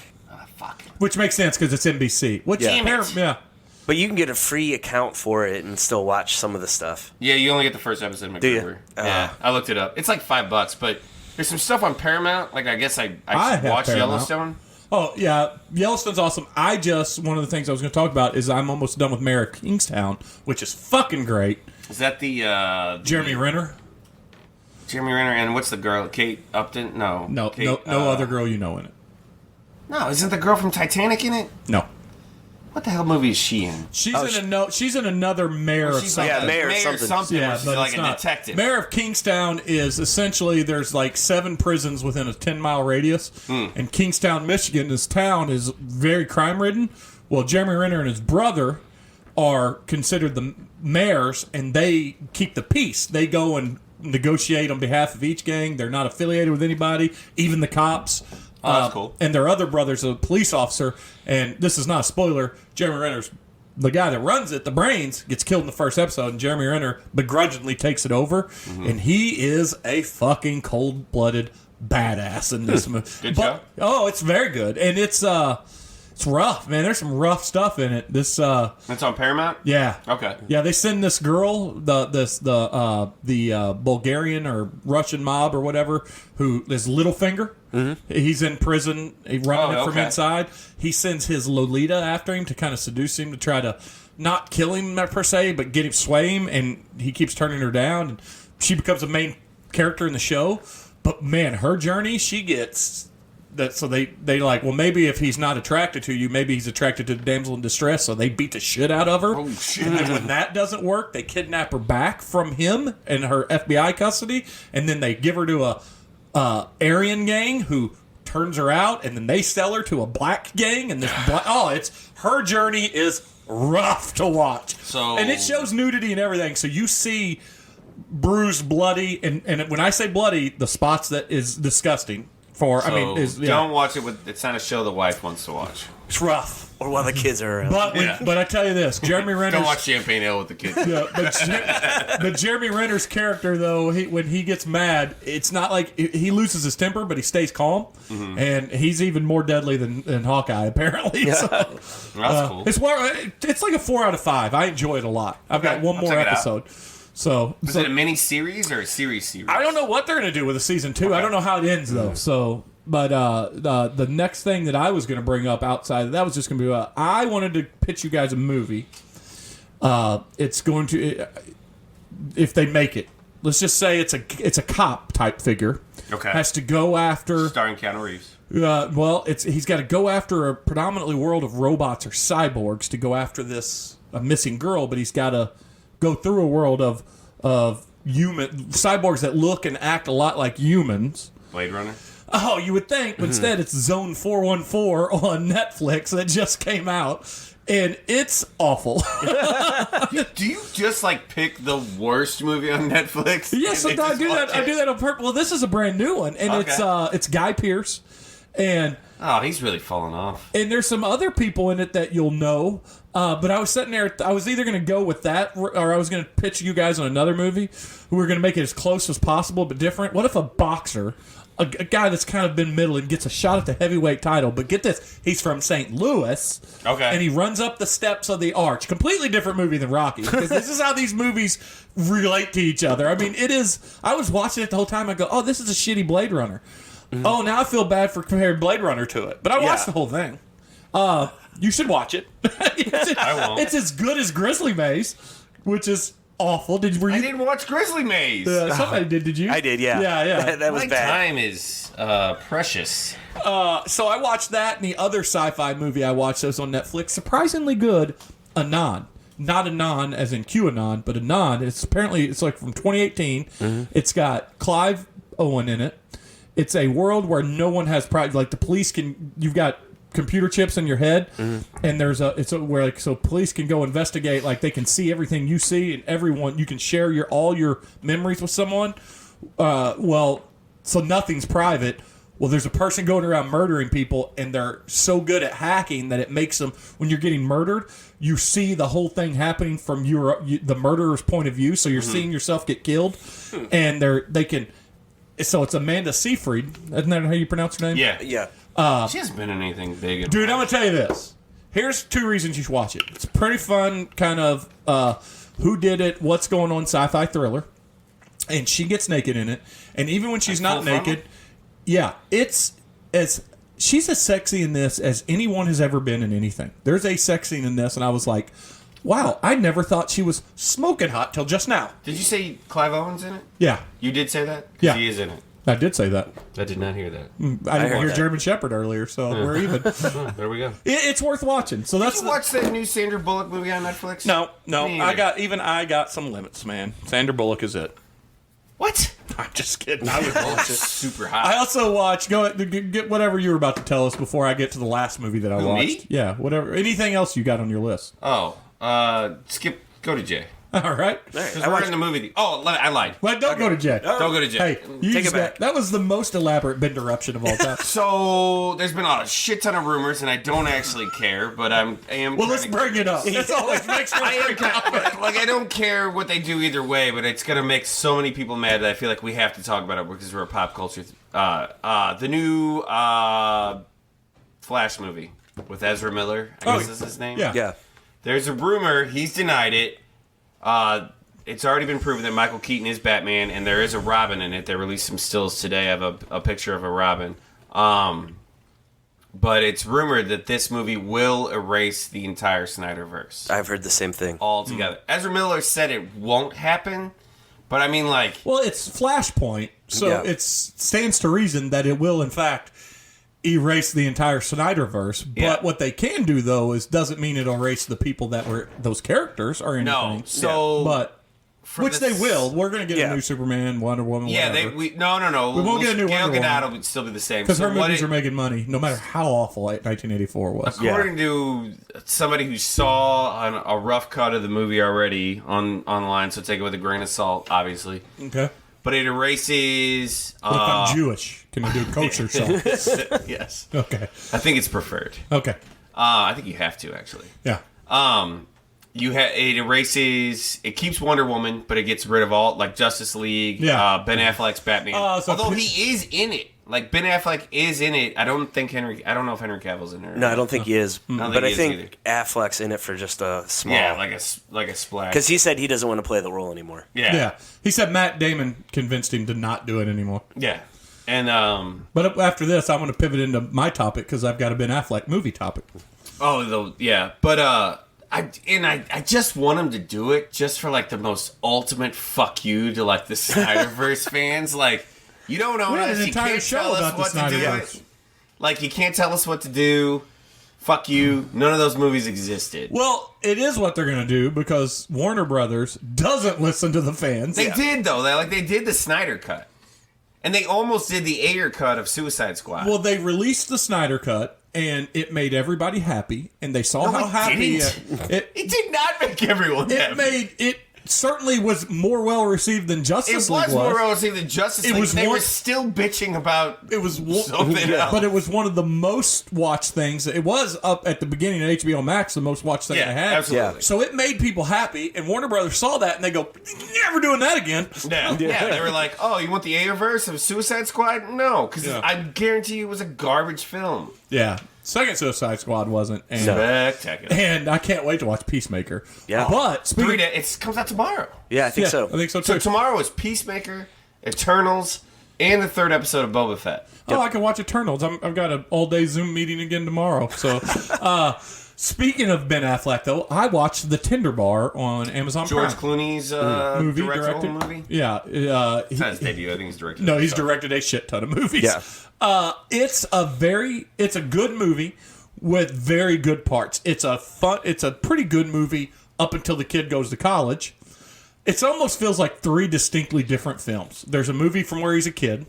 Fuck. Which makes sense because it's NBC. Which, Yeah. Damn it. Yeah. But you can get a free account for it and still watch some of the stuff. Yeah, you only get the first episode of Do you? MacGruber. Yeah, I looked it up. It's like $5, but there's some stuff on Paramount. Like I guess I have watched Paramount. Yellowstone. Oh, yeah. Yellowstone's awesome. One of the things I was going to talk about is I'm almost done with Mayor of Kingstown, which is fucking great. Is that the Jeremy Renner? Jeremy Renner and what's the girl? Kate Upton? No. Kate, No other girl you know in it. No, isn't the girl from Titanic in it? No. What the hell movie is she in? She's in another mayor of She's something. like Mayor something. where she's but like it's a not. detective. Mayor of Kingstown is essentially there's like 7 prisons within a 10-mile radius, and Kingstown, Michigan, this town is very crime-ridden. Well, Jeremy Renner and his brother are considered the mayors, and they keep the peace. They go and negotiate on behalf of each gang. They're not affiliated with anybody, even the cops. That's cool. And their other brother's a police officer, and this is not a spoiler. Jeremy Renner's the guy that runs it, the brains, gets killed in the first episode, and Jeremy Renner begrudgingly takes it over, and he is a fucking cold-blooded badass in this movie. Good show? Oh, it's very good, and it's rough, man. There's some rough stuff in it. It's on Paramount? Yeah. Okay. Yeah, they send this girl, the Bulgarian or Russian mob or whatever, who is Littlefinger. Mm-hmm. He's in prison, running it from inside. He sends his Lolita after him to kind of seduce him to try to not kill him per se, but get him, sway him, and he keeps turning her down. And she becomes a main character in the show. But man, her journey, she gets so they like, well, maybe if he's not attracted to you, maybe he's attracted to the damsel in distress. So they beat the shit out of her. Oh shit! And then when that doesn't work, they kidnap her back from him in her FBI custody, and then they give her to a Aryan gang who turns her out, and then they sell her to a black gang, and this it's her journey is rough to watch. And it shows nudity and everything. So you see bruised, bloody, and when I say bloody, the spots that is disgusting. Don't watch it with. It's not a show the wife wants to watch. It's rough. Or while the kids are around. But I tell you this, Jeremy Renner's... Don't watch Champagne Ale with the kids. Yeah, but Jeremy Renner's character, though, when he gets mad, it's not like... He loses his temper, but he stays calm. Mm-hmm. And he's even more deadly than Hawkeye, apparently. Yeah. So, that's cool. It's like a 4 out of 5. I enjoy it a lot. I've got one more episode. Is it a mini series or a series? I don't know what they're going to do with a season 2. Okay. I don't know how it ends, though. So... But the next thing that I was going to bring up outside of that was just going to be I wanted to pitch you guys a movie. It's going to if they make it. Let's just say it's a cop type figure. Okay. Has to go after starring Keanu Reeves. He's got to go after a predominantly world of robots or cyborgs to go after a missing girl, but he's got to go through a world of human cyborgs that look and act a lot like humans. Blade Runner. Oh, you would think, but instead it's Zone 414 on Netflix that just came out, and it's awful. Do you just pick the worst movie on Netflix? Yes, I do that. I do that on purpose. Well, this is a brand new one, and it's Guy Pearce, and he's really fallen off. And there's some other people in it that you'll know. But I was sitting there. I was either going to go with that, or I was going to pitch you guys on another movie. We were going to make it as close as possible, but different. What if a boxer? A guy that's kind of been middle and gets a shot at the heavyweight title. But get this, he's from St. Louis. Okay. And he runs up the steps of the arch. Completely different movie than Rocky. Because this is how these movies relate to each other. I mean, it is... I was watching it the whole time. I go, oh, this is a shitty Blade Runner. Mm-hmm. Oh, now I feel bad for comparing Blade Runner to it. But I watched the whole thing. You should watch it. I won't. It's as good as Grizzly Maze, which is... awful. I didn't watch Grizzly Maze. Somebody did you? I did, yeah. Yeah. That was bad. My time is precious. So I watched that, and the other sci-fi movie I watched that was on Netflix, surprisingly good, Anon. Not Anon as in QAnon, but Anon. It's like from 2018. Mm-hmm. It's got Clive Owen in it. It's a world where no one has pride. Like the police you've got computer chips in your head, and so police can go investigate, like they can see everything you see, and everyone you can share all your memories with someone. So nothing's private. Well, there's a person going around murdering people, and they're so good at hacking that it makes them, when you're getting murdered, you see the whole thing happening from the murderer's point of view. So you're seeing yourself get killed, and they can. So it's Amanda Seyfried. Isn't that how you pronounce her name? Yeah. She hasn't been in anything big. Dude, I'm going to tell you this. Here's 2 reasons you should watch it. It's a pretty fun kind of who did it, what's going on sci-fi thriller. And she gets naked in it. And even when she's not naked, she's as sexy in this as anyone has ever been in anything. There's a sex scene in this, and I was like, wow, I never thought she was smoking hot till just now. Did you say Clive Owen's in it? Yeah. You did say that? Yeah. She is in it. I did say that. I did not hear that. I didn't hear German Shepherd earlier, so we're even. There we go. It's worth watching. So Did you watch that new Sandra Bullock movie on Netflix? No. I got some limits, man. Sandra Bullock is it. What? I'm just kidding. I would watch it. Super hot. I also watched. Get whatever you were about to tell us before I get to the last movie that I watched. Me? Yeah, whatever. Anything else you got on your list? Oh, skip. Go to Jay. All right. Because we're in the movie. I lied. Well, don't go to Jay. Don't go to Jay. Hey, take it back. That was the most elaborate interruption of all time. So there's been a shit ton of rumors, and I don't actually care, but I am. Well, let's bring it up. That's always makes me. I don't care what they do either way, but it's gonna make so many people mad that I feel like we have to talk about it because we're a pop culture. The new Flash movie with Ezra Miller. I guess is his name. Yeah. There's a rumor. He's denied it. It's already been proven that Michael Keaton is Batman, and there is a Robin in it. They released some stills today of a picture of a Robin. But it's rumored that this movie will erase the entire Snyderverse. I've heard the same thing. Altogether. Ezra Miller said it won't happen, but I mean, like... Well, it's Flashpoint, so it stands to reason that it will, in fact... erase the entire Snyderverse. But what they can do, though, is doesn't mean it'll erase the people that were those characters or anything. No, so but which they will. We're going to get a new Superman, Wonder Woman. Yeah, whatever. No. We won't get a new Gal Wonder Gadot Woman would still be the same because her movies are making money, no matter how awful 1984 was. According to somebody who saw a rough cut of the movie already online, so take it with a grain of salt, obviously. Okay. But it erases. What if I'm Jewish? Can I do kosher salt? Yes. Okay. I think it's preferred. Okay. I think you have to actually. Yeah. It erases. It keeps Wonder Woman, but it gets rid of all like Justice League. Yeah. Ben Affleck's Batman. So although he is in it, like Ben Affleck is in it. I don't know if Henry Cavill's in there. No, I don't think he is. But I think either. Affleck's in it for just a small. Yeah, like a splash. Because he said he doesn't want to play the role anymore. Yeah. He said Matt Damon convinced him to not do it anymore. Yeah. And But after this, I'm going to pivot into my topic because I've got a Ben Affleck movie topic. But I just want him to do it just for like the most ultimate fuck you to like the Snyderverse fans. Like, you don't own us. You can't tell us what to do. Like, you can't tell us what to do. Fuck you. None of those movies existed. Well, it is what they're going to do because Warner Brothers doesn't listen to the fans. They did though. They did the Snyder cut, and they almost did the Ayer cut of Suicide Squad. Well, they released the Snyder cut, and it made everybody happy, and they saw how happy it did not make everyone happy. It certainly was more well received than Justice League was. It was more well received than Justice League. They were still bitching about something else. But it was one of the most watched things. It was up at the beginning of HBO Max, the most watched thing they had. Absolutely. So it made people happy, and Warner Brothers saw that, and they go, never doing that again. No. Yeah, they were like, oh, you want the Ayerverse of Suicide Squad? No, because I guarantee you it was a garbage film. Yeah. Second Suicide Squad wasn't. And, spectacular. And I can't wait to watch Peacemaker. Yeah. But it comes out tomorrow. Yeah, I think so. I think so too. So tomorrow is Peacemaker, Eternals, and the third episode of Boba Fett. Oh, I can watch Eternals. I've got an all-day Zoom meeting again tomorrow. So, speaking of Ben Affleck, though, I watched The Tender Bar on Amazon George Prime. Clooney's directed movie? Yeah. It's not his debut. I think he's directed. No, he's directed a shit ton of movies. Yeah. It's a good movie with very good parts. It's a pretty good movie up until the kid goes to college. It almost feels like three distinctly different films. There's a movie from where he's a kid.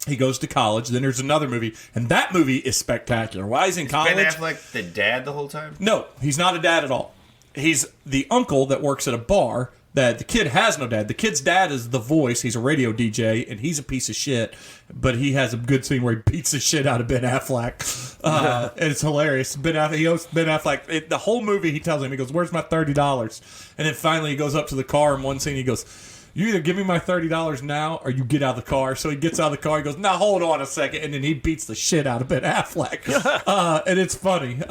He goes to college. Then there's another movie, and that movie is spectacular. While he's in college, Ben Affleck the dad the whole time? No, he's not a dad at all. He's the uncle that works at a bar. That the kid has no dad. The kid's dad is the voice. He's a radio DJ, and he's a piece of shit. But he has a good scene where he beats the shit out of Ben Affleck. And it's hilarious. He owes Ben Affleck. The whole movie, he tells him, he goes, where's my $30? And then finally he goes up to the car, and one scene he goes, you either give me my $30 now or you get out of the car. So he gets out of the car. He goes, now hold on a second. And then he beats the shit out of Ben Affleck. And it's funny.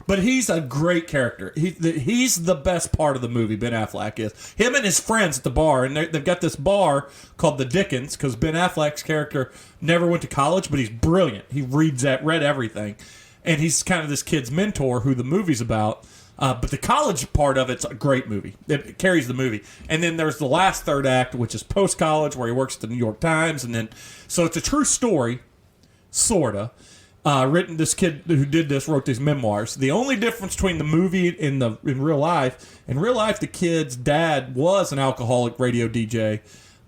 But he's a great character. He's the best part of the movie, Ben Affleck is. Him and his friends at the bar. And they've got this bar called the Dickens because Ben Affleck's character never went to college, but he's brilliant. He read everything. And he's kind of this kid's mentor who the movie's about. But the college part of it's a great movie. It carries the movie. And then there's the last third act, which is post-college, where he works at the New York Times. And then, so it's a true story, sort of. This kid who did this wrote these memoirs. The only difference between the movie and in real life, the kid's dad was an alcoholic radio DJ.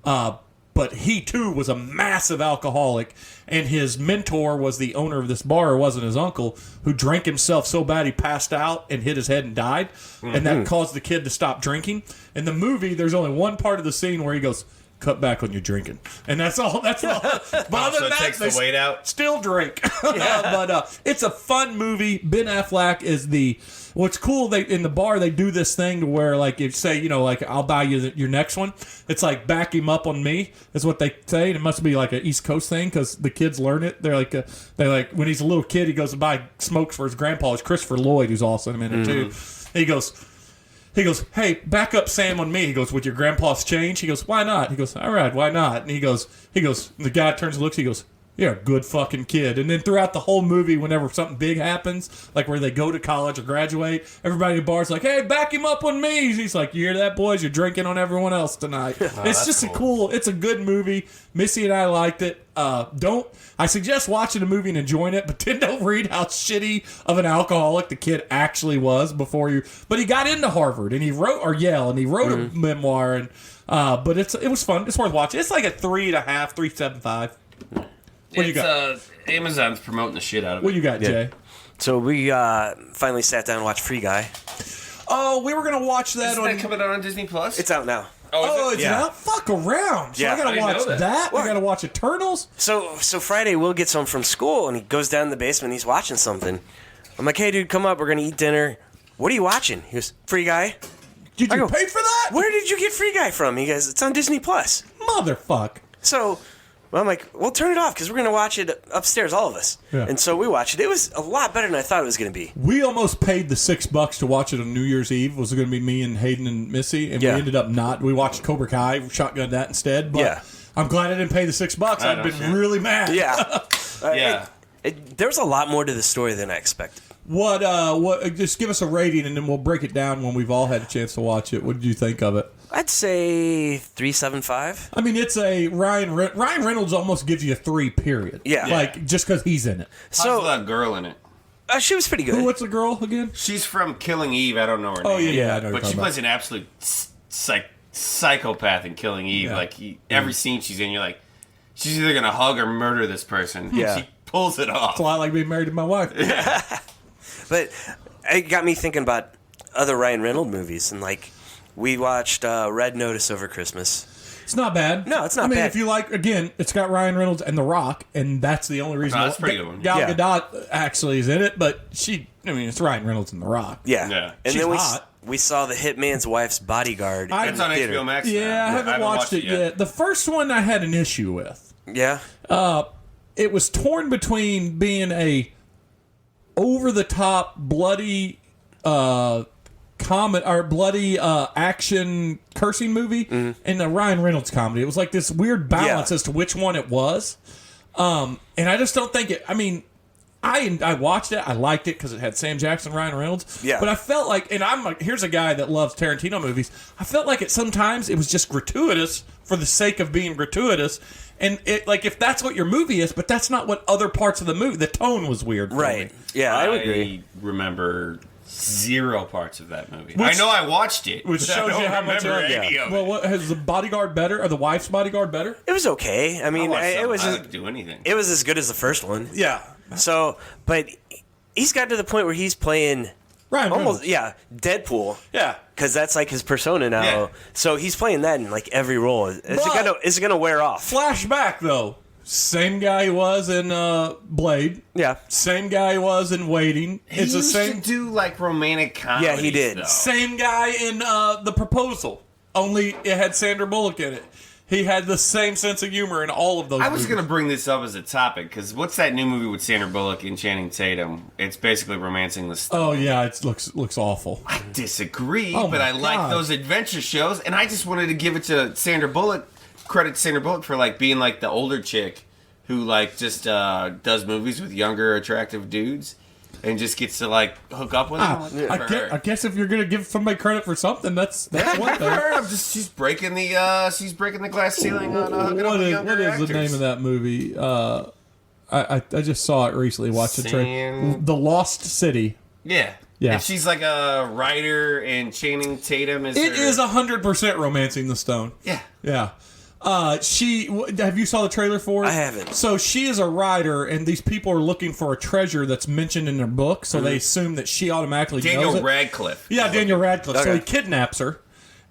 But he, too, was a massive alcoholic, and his mentor was the owner of this bar, wasn't his uncle, who drank himself so bad he passed out and hit his head and died, and that caused the kid to stop drinking. In the movie, there's only one part of the scene where he goes, cut back on your drinking. And that's all. But other than it takes the weight out? Still drink. But it's a fun movie. Ben Affleck is what's cool, in the bar, they do this thing to where, like, if say, like, I'll buy you your next one. It's like, back him up on me, is what they say. And it must be like an East Coast thing, because the kids learn it. They're like, when he's a little kid, he goes to buy smokes for his grandpa. It's Christopher Lloyd, who's awesome in it, too. He goes, hey, back up Sam on me. He goes, with your grandpa's change? He goes, why not? He goes, all right, why not? And he goes, the guy turns and looks, he goes, You're a good fucking kid. And then throughout the whole movie, whenever something big happens, like where they go to college or graduate, everybody in the bar's like, hey, back him up on me. He's like, you hear that, boys? You're drinking on everyone else tonight. It's just it's a good movie. Missy and I liked it. I suggest watching the movie and enjoying it, but then don't read how shitty of an alcoholic the kid actually was but he got into Harvard and he wrote a memoir, and but it was fun. It's worth watching. It's like a 3.5, 3.75. What you got? Amazon's promoting the shit out of it. What you got, Jay? So we finally sat down and watched Free Guy. Oh, we were gonna watch that. Isn't that coming out on Disney Plus? It's out now. Oh, it's Yeah. out? Fuck around. So Yeah. I gotta I didn't watch know that. What? We gotta watch Eternals. So Friday, Will gets home from school and he goes down in the basement and he's watching something. I'm like, hey, dude, come up. We're going to eat dinner. What are you watching? He goes, Free Guy. Did I you go, pay for that? Where did you get Free Guy from? He goes, it's on Disney Plus. Motherfuck. So I'm like, well, turn it off because we're going to watch it upstairs, all of us. Yeah. And so we watched it. It was a lot better than I thought it was going to be. We almost paid the $6 to watch it on New Year's Eve. It was going to be me and Hayden and Missy, and Yeah. we ended up not. We watched Cobra Kai, shotgunned that instead. But Yeah. I'm glad I didn't pay the $6. I'd been really mad. Yeah. Yeah. There was a lot more to the story than I expected. What? Just give us a rating, and then we'll break it down when we've all had a chance to watch it. What did you think of it? I'd say 3.75. I mean, it's a Ryan Reynolds almost gives you a 3. Period. Yeah. Like just because he's in it. How's that girl in it? She was pretty good. What's the girl again? She's from Killing Eve. I don't know her name. Oh yeah, I know. But she plays an absolute psychopath in Killing Eve. Yeah. Like every scene she's in, you're like, she's either gonna hug or murder this person. Yeah. She pulls it off. It's a lot like being married to my wife. But it got me thinking about other Ryan Reynolds movies. And, like, we watched Red Notice over Christmas. It's not bad. No, it's not I mean, bad. if you like, again, it's got Ryan Reynolds and The Rock, and that's the only reason. Oh, that's a pretty good one. Gal Yeah. Gadot actually is in it, but it's Ryan Reynolds and The Rock. Yeah. Yeah. And She's then hot. we saw The Hitman's Wife's Bodyguard in It's the on theater. HBO Max. Yeah, now. I haven't watched it yet. The first one I had an issue with. Yeah. It was torn between being a over-the-top, bloody bloody action cursing movie and a Ryan Reynolds comedy. It was like this weird balance as to which one it was. And I just don't think it. I mean, I watched it. I liked it because it had Sam Jackson, Ryan Reynolds. Yeah. But I felt like, and I'm like, here's a guy that loves Tarantino movies. I felt like sometimes it was just gratuitous for the sake of being gratuitous. And it, like, if that's what your movie is, but that's not what other parts of the movie. The tone was weird. For Right. me. Yeah, I would agree. remember zero parts of that movie. Which- I know I watched it, Which but I shows don't you how much. remember any of it. Well, what has the Bodyguard better, or the Wife's Bodyguard better? It was okay. I mean, I it was don't do anything. it was as good as the first one. Yeah. So, but he's got to the point where he's playing Ryan Reynolds. almost Deadpool. Yeah. Because that's like his persona now. Yeah. So he's playing that in like every role. Is it gonna wear off? Flashback though. Same guy he was in Blade. Yeah. Same guy he was in Waiting. He It's the used same. to do like romantic comedy. Yeah, he did. Though. Same guy in The Proposal. Only it had Sandra Bullock in it. He had the same sense of humor in all of those. I was movies. going to bring this up as a topic because what's that new movie with Sandra Bullock and Channing Tatum? It's basically romancing the stone. Oh yeah, it looks awful. I disagree, Oh but my I like God. those adventure shows, and I just wanted to give it to Sandra Bullock. Credit to Sandra Bullock for like being like the older chick who like just does movies with younger attractive dudes and just gets to like hook up with them. I guess if you're gonna give somebody credit for something, that's one thing. I'm just she's breaking the glass ceiling on hooking up with younger What is actors. the name of that movie? I just saw it recently. Watched the trailer. San- The Lost City. Yeah. Yeah. And she's like a writer, and Channing Tatum is. It her- is 100% romancing the stone. Yeah. Yeah. Have you saw the trailer for it? I haven't. So she is a writer, and these people are looking for a treasure that's mentioned in their book, so they assume that she automatically knows Daniel it. Radcliffe. Yeah, Daniel Radcliffe. So Okay. he kidnaps her,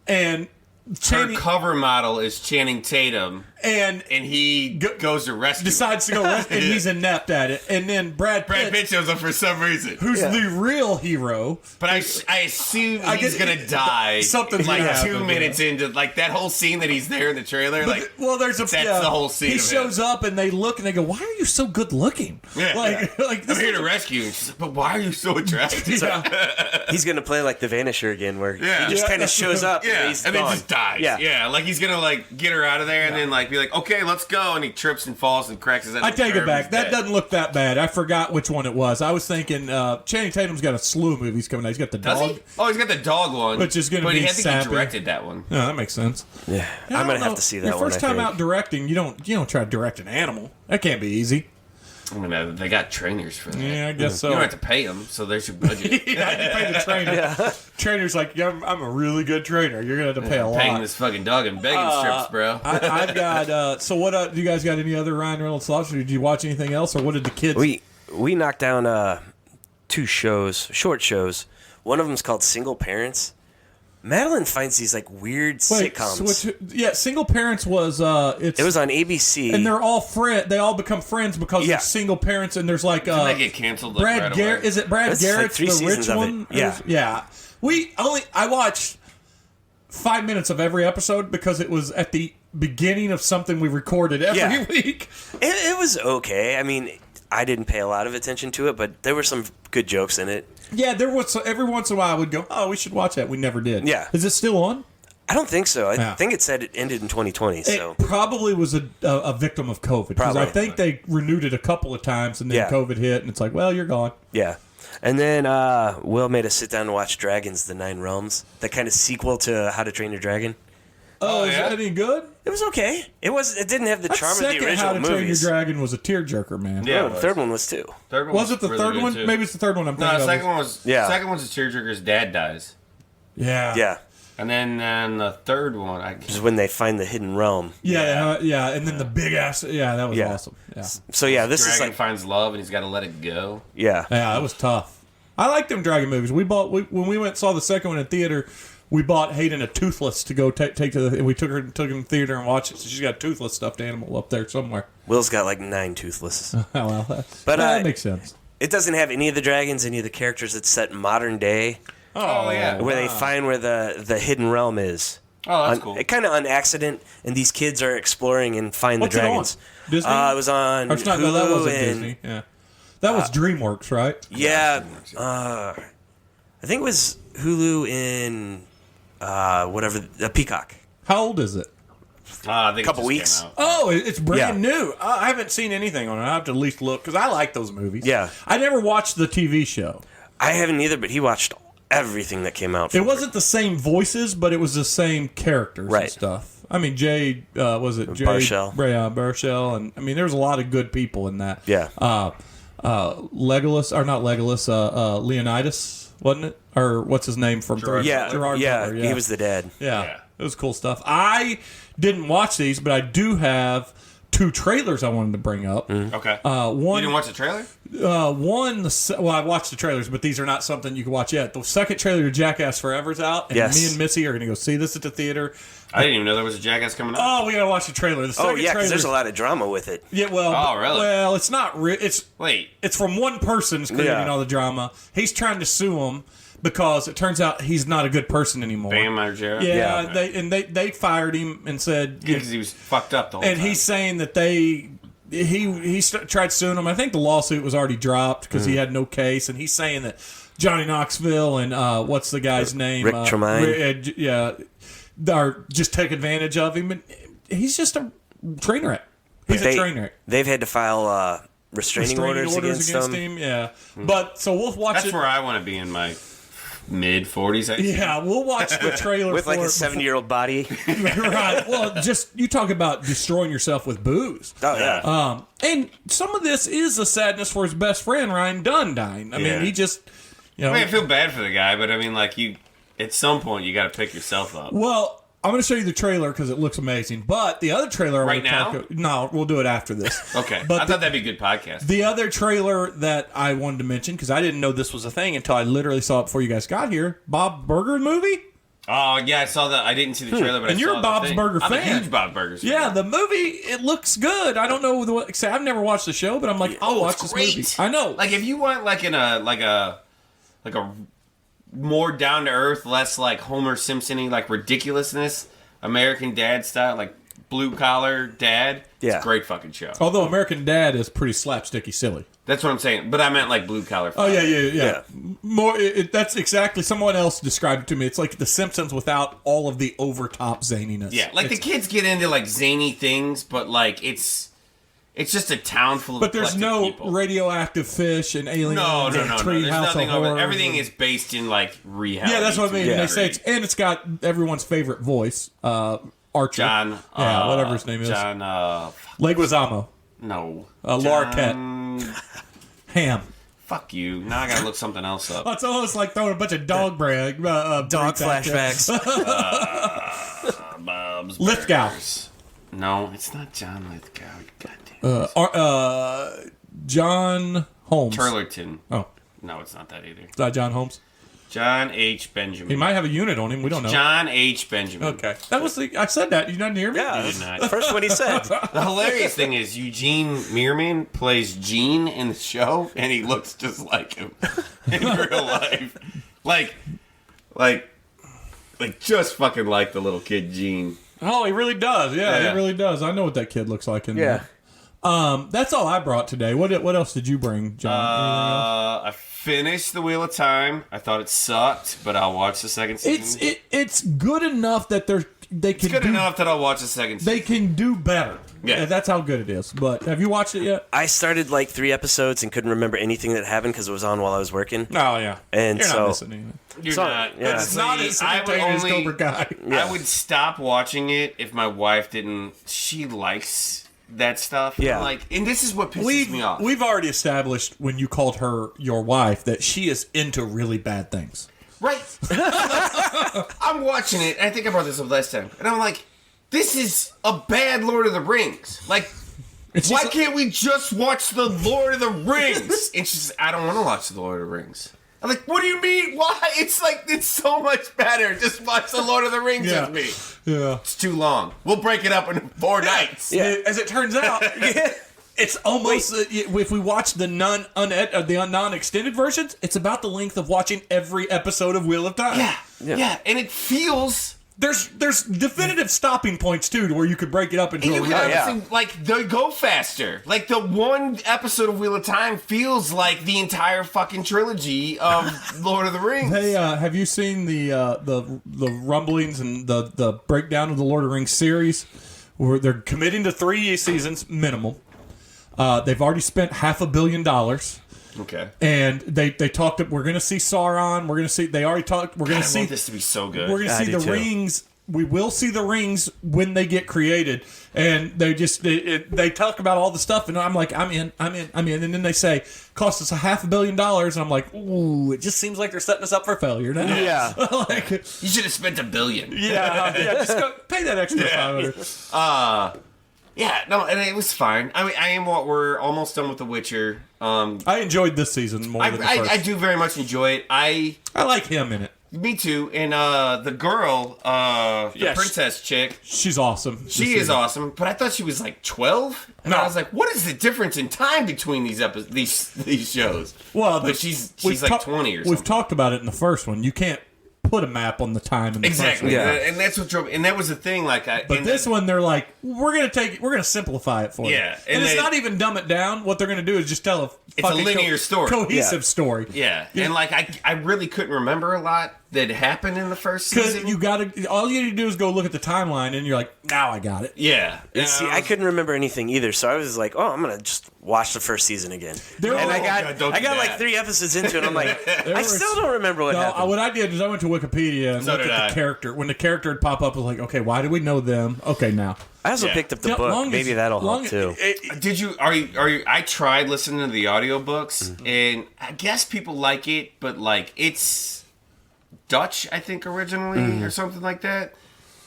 and Her Channing cover model is Channing Tatum, and and he goes to rescue. decides to go rescue, and he's inept at it. And then Brad Pitt shows up for some reason. who's the real hero. But I assume I he's get- gonna die. Something's like gonna happen, 2 minutes into like that whole scene that he's there in the trailer. Like, Well, there's a that's the whole scene. He of shows him. up, and they look, and they go, "Why are you so good looking?" Yeah. like I'm this here is- to rescue you. She's like, but why are you so attractive? Yeah. He's gonna play like the Vanisher again, where Yeah. he just Yeah. kind of shows up Yeah, and he's and gone. then just dies. Yeah. Like he's gonna like get her out of there, and then like be like, okay, let's go, and he trips and falls and cracks his head. I take it back. That dead. doesn't look that bad. I forgot which one it was. I was thinking Channing Tatum's got a slew of movies coming out. He's got the Does dog. he? Oh, he's got the dog one, Which is gonna but be I think sappy. he directed that one. No, that makes sense. Yeah, I I'm don't gonna have know. to see that Your one. first time out directing, you don't try to direct an animal. That can't be easy. I mean, they got trainers for that. Yeah, I guess so. You don't have to pay them, so there's your budget. Yeah, you pay the trainer. Trainer's like, yeah, I'm a really good trainer. You're gonna have to pay a Paying lot. this fucking dog and begging strips, bro. I've got. So what? Do you guys got any other Ryan Reynolds thoughts? Or did you watch anything else, or what did the kids? We knocked down 2 shows, short shows. One of them's called Single Parents. Madeline finds these like weird sitcoms. Single Parents was. It was on ABC, and they're all They all become friends because they're single parents, and there's like. Didn't they get canceled? Like, Brad Garrett. Is it Brad That's like Garrett's 3 the seasons rich of it. one? Yeah. Yeah. I watched 5 minutes of every episode because it was at the beginning of something we recorded every week. It was okay. I mean, I didn't pay a lot of attention to it, but there were some good jokes in it. Yeah, there was every once in a while I would go, oh, we should watch that. We never did. Yeah. Is it still on? I don't think so. I think it said it ended in 2020. So It probably was a victim of COVID because I think they renewed it a couple of times and then COVID hit and it's like, well, you're gone. yeah. And then Will made us sit down and watch Dragons: The Nine Realms, the kind of sequel to How to Train Your Dragon. Oh, is that any good? It was okay. It didn't have the That charm of the second original How to Train Your movies. Dragon was a tearjerker, man. Yeah, The third one was too. Third one Was it the really third good, one? too. Maybe it's the third one I'm No, thinking the of. second one was. Yeah. Second one's a tearjerker's dad dies, Yeah. Yeah. and then the third one, I Which is when they find the hidden realm. Yeah, and then the big ass. Yeah, that was awesome. Yeah. So yeah, this Dragon is like finds love and he's got to let it go. yeah. Yeah, that was tough. I like them dragon movies. When we went and saw the second one in theater, we bought Hayden a Toothless to go take to the. And we took him to the theater and watched it. So she's got a Toothless stuffed animal up there somewhere. Will's got like 9 Toothless. Oh well, But, that makes sense. It doesn't have any of the dragons, any of the characters. It's set in modern day, Oh yeah. where they find where the hidden realm is. Oh, that's cool. Kind of on accident, and these kids are exploring and find What's the it on? dragons. Disney? It was on Or it's not, Hulu no, that wasn't and Disney. Yeah, that was DreamWorks, right? yeah. I think it was Hulu in whatever the Peacock. How old is it? I think Couple it just weeks. came out. Oh, it's brand new. I haven't seen anything on it. I have to at least look because I like those movies. Yeah. I never watched the TV show. I haven't either, but he watched everything that came out. It wasn't the same voices, but it was the same characters and Right. stuff. I mean, Jay was it Jay Baruchel. Baruchel, and I mean, there was a lot of good people in that. Yeah. Legolas or not Legolas, Leonidas, wasn't it? Or what's his name from Gerard Gerard yeah, Butler, he was the dad. Yeah, it was cool stuff. I didn't watch these, but I do have 2 trailers I wanted to bring up. Okay. One, you didn't watch the trailer? well, I watched the trailers, but these are not something you can watch yet. The second trailer to Jackass Forever's out, and Yes. me and Missy are going to go see this at the theater. I didn't even know there was a Jackass coming out. Oh, we got to watch the trailer. The second Oh yeah, because trailer, there's a lot of drama with it. yeah, well, Oh, really? Well, it's not. It's Wait. it's from one person's creating Yeah. all the drama. He's trying to sue him because it turns out he's not a good person anymore. Bam Margera? Yeah, they fired him and said, Because he was fucked up the whole and time. he's saying that he tried suing him. I think the lawsuit was already dropped because he had no case, and he's saying that Johnny Knoxville and what's the guy's name? Rick Tremaine. Yeah, are just take advantage of him, and he's just a train wreck. He's a train wreck. They've had to file restraining orders against them. him. Yeah, but so we'll watch That's it. where I want to be in my mid-40s, I think. Yeah, we'll watch the trailer With like for a it 7-year-old body. right. Well, just you talk about destroying yourself with booze. Oh yeah. And some of this is a sadness for his best friend Ryan Dunn dying. I Yeah. mean, he just, you know. I mean, I feel bad for the guy, but I mean, like, at some point, you got to pick yourself up. Well, I'm going to show you the trailer because it looks amazing. But the other trailer, I Right want to now? talk. No, we'll do it after this. Okay. But I thought that'd be a good podcast. the other trailer that I wanted to mention because I didn't know this was a thing until I literally saw it before you guys got here. Bob Burger movie. Oh, yeah, I saw that. I didn't see the trailer, but And I you're saw a Bob's the thing. Burger I'm fan. a huge Bob Burgers fan. Yeah, the movie it looks good. I don't know what. Say, I've never watched the show, but I'm like, I'll watch this movie. I know. Like, if you want, like, a more down-to-earth, less, like, Homer Simpson-y, like, ridiculousness, American Dad style, like, blue collar dad. Yeah. It's a great fucking show. Although American Dad is pretty slapsticky silly. That's what I'm saying. But I meant like blue collar. Oh yeah. More. That's exactly. Someone else described it to me. It's like The Simpsons without all of the over top zaniness. Yeah, like the kids get into like zany things, but like it's just a town full of. But there's no people. Radioactive fish and aliens. No. And There's Treehouse nothing of over. Horror. Everything is based in like reality. Yeah, that's what I mean. to a They say degree. it's got everyone's favorite voice, Archer. John. whatever his name is. John. Leguizamo. No. Larquette. Ham. Fuck you. Now I gotta look something else up. It's almost like throwing a bunch of dog brand. Dog flashbacks. Bob's Lithgow. Burgers. No, it's not John Lithgow. Goddamn. John Holmes. Turlerton. Oh, No, it's not that either. is that John Holmes? John H. He Benjamin. might have a unit on him. We don't know. John H. Benjamin. Okay. That was I said that. You didn't hear me? Yeah, did not. the first one he said. The hilarious thing is Eugene Meerman plays Gene in the show, and he looks just like him in real life. Like just fucking like the little kid Gene. Oh, he really does. Yeah, Yeah. he really does. I know what that kid looks like in Yeah. there. That's all I brought today. What else did you bring, John? Anything else? I finished The Wheel of Time. I thought it sucked, but I'll watch the second season. It's good enough that they can It's good do, enough that I'll watch the second season. They can do better. Yeah. That's how good it is. But have you watched it yet? I started like 3 episodes and couldn't remember anything that happened because it was on while I was working. Oh yeah. And You're so- not missing anything. You're So- not. yeah. But It's Not see, as I would entertaining as only. Cobra Kai. Yeah. I would stop watching it if my wife didn't. She likes that stuff. Yeah. And this is what pisses me off. We've already established when you called her your wife that she is into really bad things. Right. I'm watching it, and I think I brought this up last time, and I'm like, this is a bad Lord of the Rings. Like, It's why just- can't we just watch the Lord of the Rings? And she's, I don't want to watch the Lord of the Rings. I'm like, what do you mean? Why? It's so much better. Just watch the Lord of the Rings Yeah. with me. Yeah. It's too long. We'll break it up in 4 nights. Yeah. As it turns out, it's almost if we watch the non-extended versions, it's about the length of watching every episode of Wheel of Time. Yeah. And it feels. There's definitive stopping points too, to where you could break it up into And a you real. can yeah. honestly, like, they go faster. Like, the one episode of Wheel of Time feels like the entire fucking trilogy of Lord of the Rings. Hey, have you seen the rumblings and the breakdown of the Lord of the Rings series, where they're committing to 3 seasons minimum? They've already spent $500 million. Okay. And they talked. We're going to see Sauron. We're going to see. They already talked. We're going I to see. want this to be so good. We're going to I see do the too. rings. We will see the rings when they get created, and they just they talk about all the stuff, and I'm like, I'm in, and then they say cost us $500 million, and I'm like, ooh, it just seems like they're setting us up for failure now. Yeah. like, You should have spent $1 billion. yeah, just go pay that extra 500. Yeah, no, and it was fine. I mean, we're almost done with The Witcher. I enjoyed this season more than the first. I do very much enjoy it. I like him in it. Me too. And the girl, the Yes. princess chick, She's awesome. she is awesome. But I thought she was like 12, and No. I was like, what is the difference in time between these these shows? Well, but she's we've like ta- 20 or something. We've talked about it in the first one. You can't put a map on the time in the Exactly. first one. Yeah. And that's what drove. And that was the thing. Like, But this one, they're like, we're gonna simplify it for you. Yeah, and and it's they- not even dumb it down. What they're gonna do is just tell a It's a fucking linear story. cohesive Yeah. story. Yeah, and like I really couldn't remember a lot that happened in the first Because season. you gotta, all you need to do is go look at the timeline, and you're like, now I got it. Yeah. And See, I couldn't remember anything either, so I was like, "Oh, I'm gonna just watch the first season again." There and were- I got, God, don't I do got like that. 3 episodes into it. I'm like, I was- still don't remember what No, happened. what I did is I went to Wikipedia and So looked did at I. the character. When the character would pop up, I was like, okay, why do we know them? Okay, now. I also Yeah. picked up the Yeah, book. long as- Maybe that'll long- help too. Did you? Are you? I tried listening to the audiobooks, and I guess people like it, but like it's Dutch, I think originally or something like that.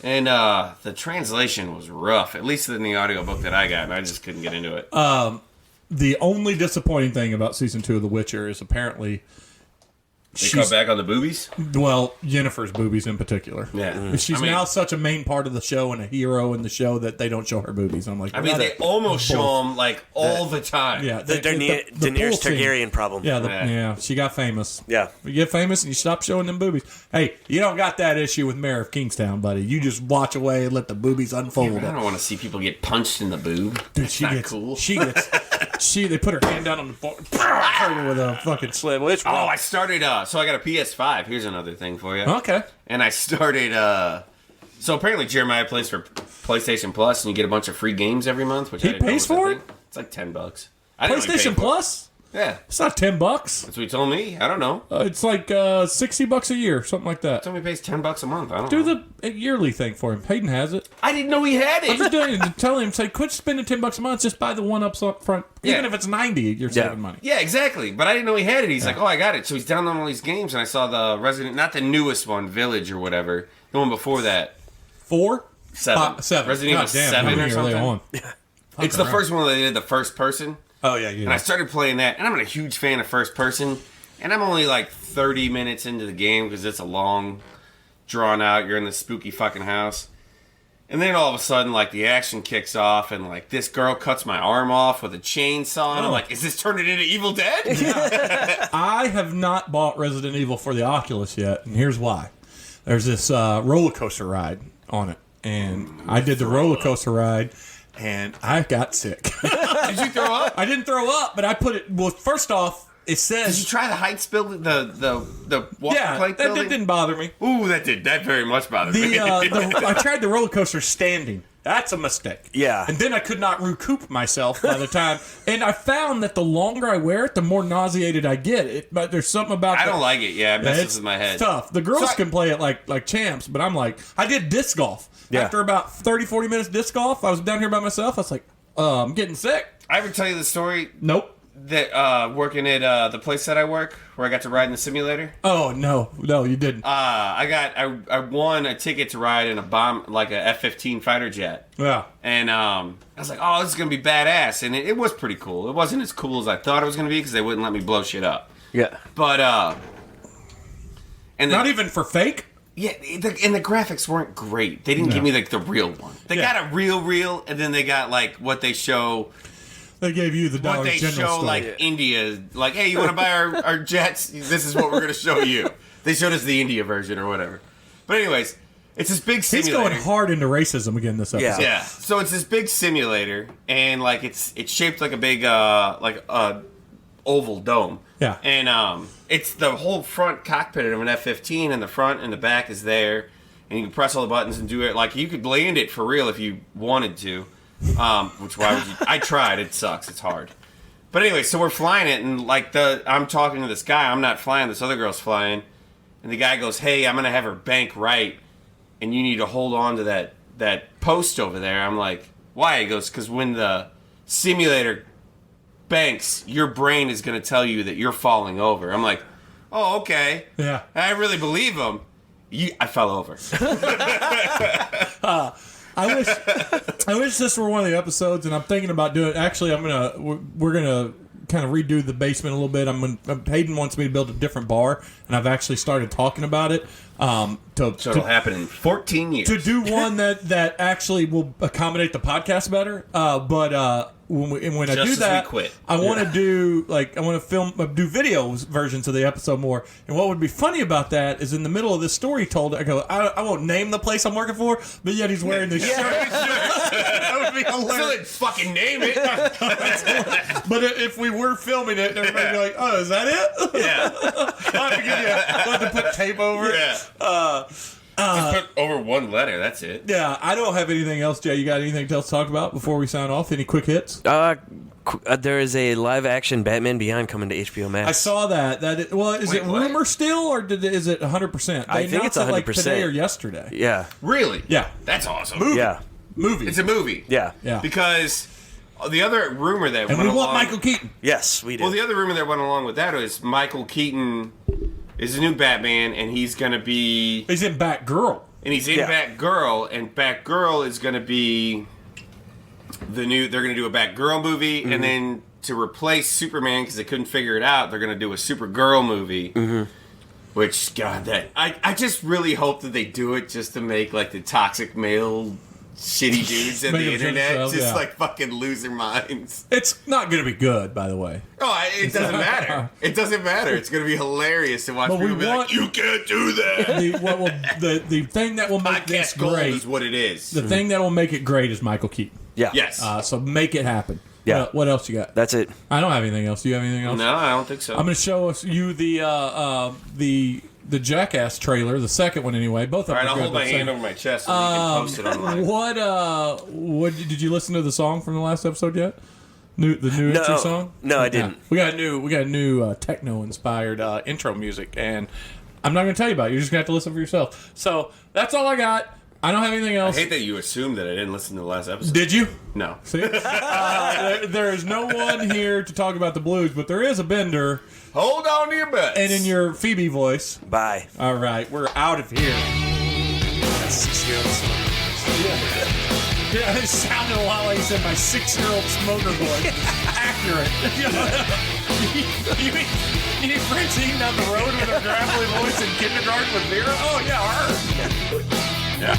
And the translation was rough, at least in the audiobook that I got, and I just couldn't get into it. The only disappointing thing about season 2 of The Witcher is apparently They cut back on the boobies? Well, Jennifer's boobies in particular. Yeah. She's now such a main part of the show and a hero in the show that they don't show her boobies. I'm like, they almost show them like all the time. Yeah, The Daenerys Targaryen problem. Yeah, she got famous. Yeah. You get famous and you stop showing them boobies. Hey, you don't got that issue with Mayor of Kingstown, buddy. You just watch away and let the boobies unfold. I don't want to see people get punched in the boob. Dude, she gets cool. They put her hand down on the floor with a fucking slam. I started. So I got a PS5. Here's another thing for you. Okay. And I started. So apparently Jeremiah plays for PlayStation Plus, and you get a bunch of free games every month. Which he I didn't pays know was for a it. thing. It's like $10. PlayStation Plus. Yeah, it's not $10. That's what he told me. I don't know. It's like $60 a year, something like that. Somebody pays $10 a month. I don't know. Do the yearly thing for him. Hayden has it. I didn't know he had it. I'm just doing it to tell him, say, quit spending $10 a month. Just buy the one up front. Even if it's $90, you're saving money. Yeah, exactly. But I didn't know he had it. He's like, oh, I got it. So he's downloading all these games, and I saw the not the newest one, Village or whatever. The one before that. 7. Resident Evil 7 or something. It's the first one that they did the first person. Oh, yeah, yeah. And I started playing that, and I'm a huge fan of first person. And I'm only like 30 minutes into the game because it's a long, drawn out, you're in this spooky fucking house. And then all of a sudden, like, the action kicks off, and, like, this girl cuts my arm off with a chainsaw. And I'm like, is this turning into Evil Dead? I have not bought Resident Evil for the Oculus yet, and here's why. There's this roller coaster ride on it, and I did the roller coaster ride, and I got sick. Did you throw up? I didn't throw up, but I put it. Well, first off, it says. Did you try the heights building, the walker plank building? That didn't bother me. Ooh, that very much bothered me. I tried the roller coaster standing. That's a mistake. Yeah. And then I could not recoup myself by the time. And I found that the longer I wear it, the more nauseated I get. But there's something about. I don't like it. Yeah, it messes with my head. It's tough. The girls can play it like champs, but I'm like, I did disc golf. Yeah. After about 30-40 minutes disc golf, I was down here by myself. I was like, I'm getting sick. I ever tell you the story? Nope. That working at the place that I work, where I got to ride in the simulator. Oh no, you didn't. I won a ticket to ride in a F-15 fighter jet. Yeah. And I was like, oh, this is gonna be badass, and it was pretty cool. It wasn't as cool as I thought it was gonna be because they wouldn't let me blow shit up. Yeah. But and not even for fake. Yeah, and the graphics weren't great. They didn't give me like the real one. They got a real, and then they got like what they show. They gave you the Dollar General show story. like India, like, hey, you want to buy our jets? This is what we're going to show you. They showed us the India version or whatever. But anyways, it's this big simulator. He's going hard into racism again this episode. Yeah. So it's this big simulator, and like it's shaped like a big oval dome. Yeah. And it's the whole front cockpit of an F-15, and the front and the back is there, and you can press all the buttons and do it. Like you could land it for real if you wanted to. Which why would you? I tried. It sucks. It's hard. But anyway, so we're flying it, and like I'm talking to this guy. I'm not flying. This other girl's flying, and the guy goes, "Hey, I'm gonna have her bank right, and you need to hold on to that post over there." I'm like, "Why?" He goes, "Because when the simulator banks, your brain is gonna tell you that you're falling over." I'm like, "Oh, okay." Yeah. I really believe him. I fell over. I wish this were one of the episodes, and I'm thinking about doing it. Actually, we're gonna kind of redo the basement a little bit. Hayden wants me to build a different bar, and I've actually started talking about it. So it'll happen in 14 years. To do one that actually will accommodate the podcast better. But when I do that, I want to do do video versions of the episode more. And what would be funny about that is in the middle of this story he told, I go, I won't name the place I'm working for, but yet he's wearing this shirt. That would be hilarious. Still fucking name it. But if we were filming it, everybody would be like, oh, is that it? Yeah. I'll have to put tape over it. Yeah. Just put over one letter. That's it. Yeah, I don't have anything else, Jay. You got anything else to talk about before we sign off? Any quick hits? There is a live-action Batman Beyond coming to HBO Max. I saw that. Is it rumor still, or is it 100%? I think it's 100%. Like today or yesterday. Yeah. Really? Yeah. That's awesome. Movie. It's a movie. Yeah. Because the other rumor that and went we want along, Michael Keaton. Yes, we do. Well, the other rumor that went along with that is Michael Keaton is the new Batman, and he's going to be... He's in Batgirl. And he's in Batgirl, and Batgirl is going to be the new... They're going to do a Batgirl movie, and then to replace Superman, because they couldn't figure it out, they're going to do a Supergirl movie. Which, God, I just really hope that they do it just to make, like, the toxic male shitty dudes on the internet like fucking lose their minds. It's not going to be good, by the way. Oh, it doesn't matter. It doesn't matter. It's going to be hilarious to watch people be like, you can't do that. The thing that will make this great is what it is. The thing that will make it great is Michael Keaton. Yeah. Yes. So make it happen. Yeah. What else you got? That's it. I don't have anything else. Do you have anything else? No, I don't think so. I'm going to show you the Jackass trailer, the second one anyway. Both of them. All right, I'll hold my hand over my chest so we can post it online. What did you listen to the song from the last episode yet? The new intro song? No, I didn't. Yeah. We got new techno inspired intro music, and I'm not going to tell you about it. You're just going to have to listen for yourself. So that's all I got. I don't have anything else. I hate that you assumed that I didn't listen to the last episode. Did you? No. See? There is no one here to talk about the Blues, but there is a Bender. Hold on to your butts. And in your Phoebe voice. Bye. All right, we're out of here. That's 6-year-old smoker. Yeah, it sounded a lot like you said my 6-year-old smoker voice. Accurate. You need Francine down the road with her gravelly voice in kindergarten with Vera? Oh, yeah, her. Yeah.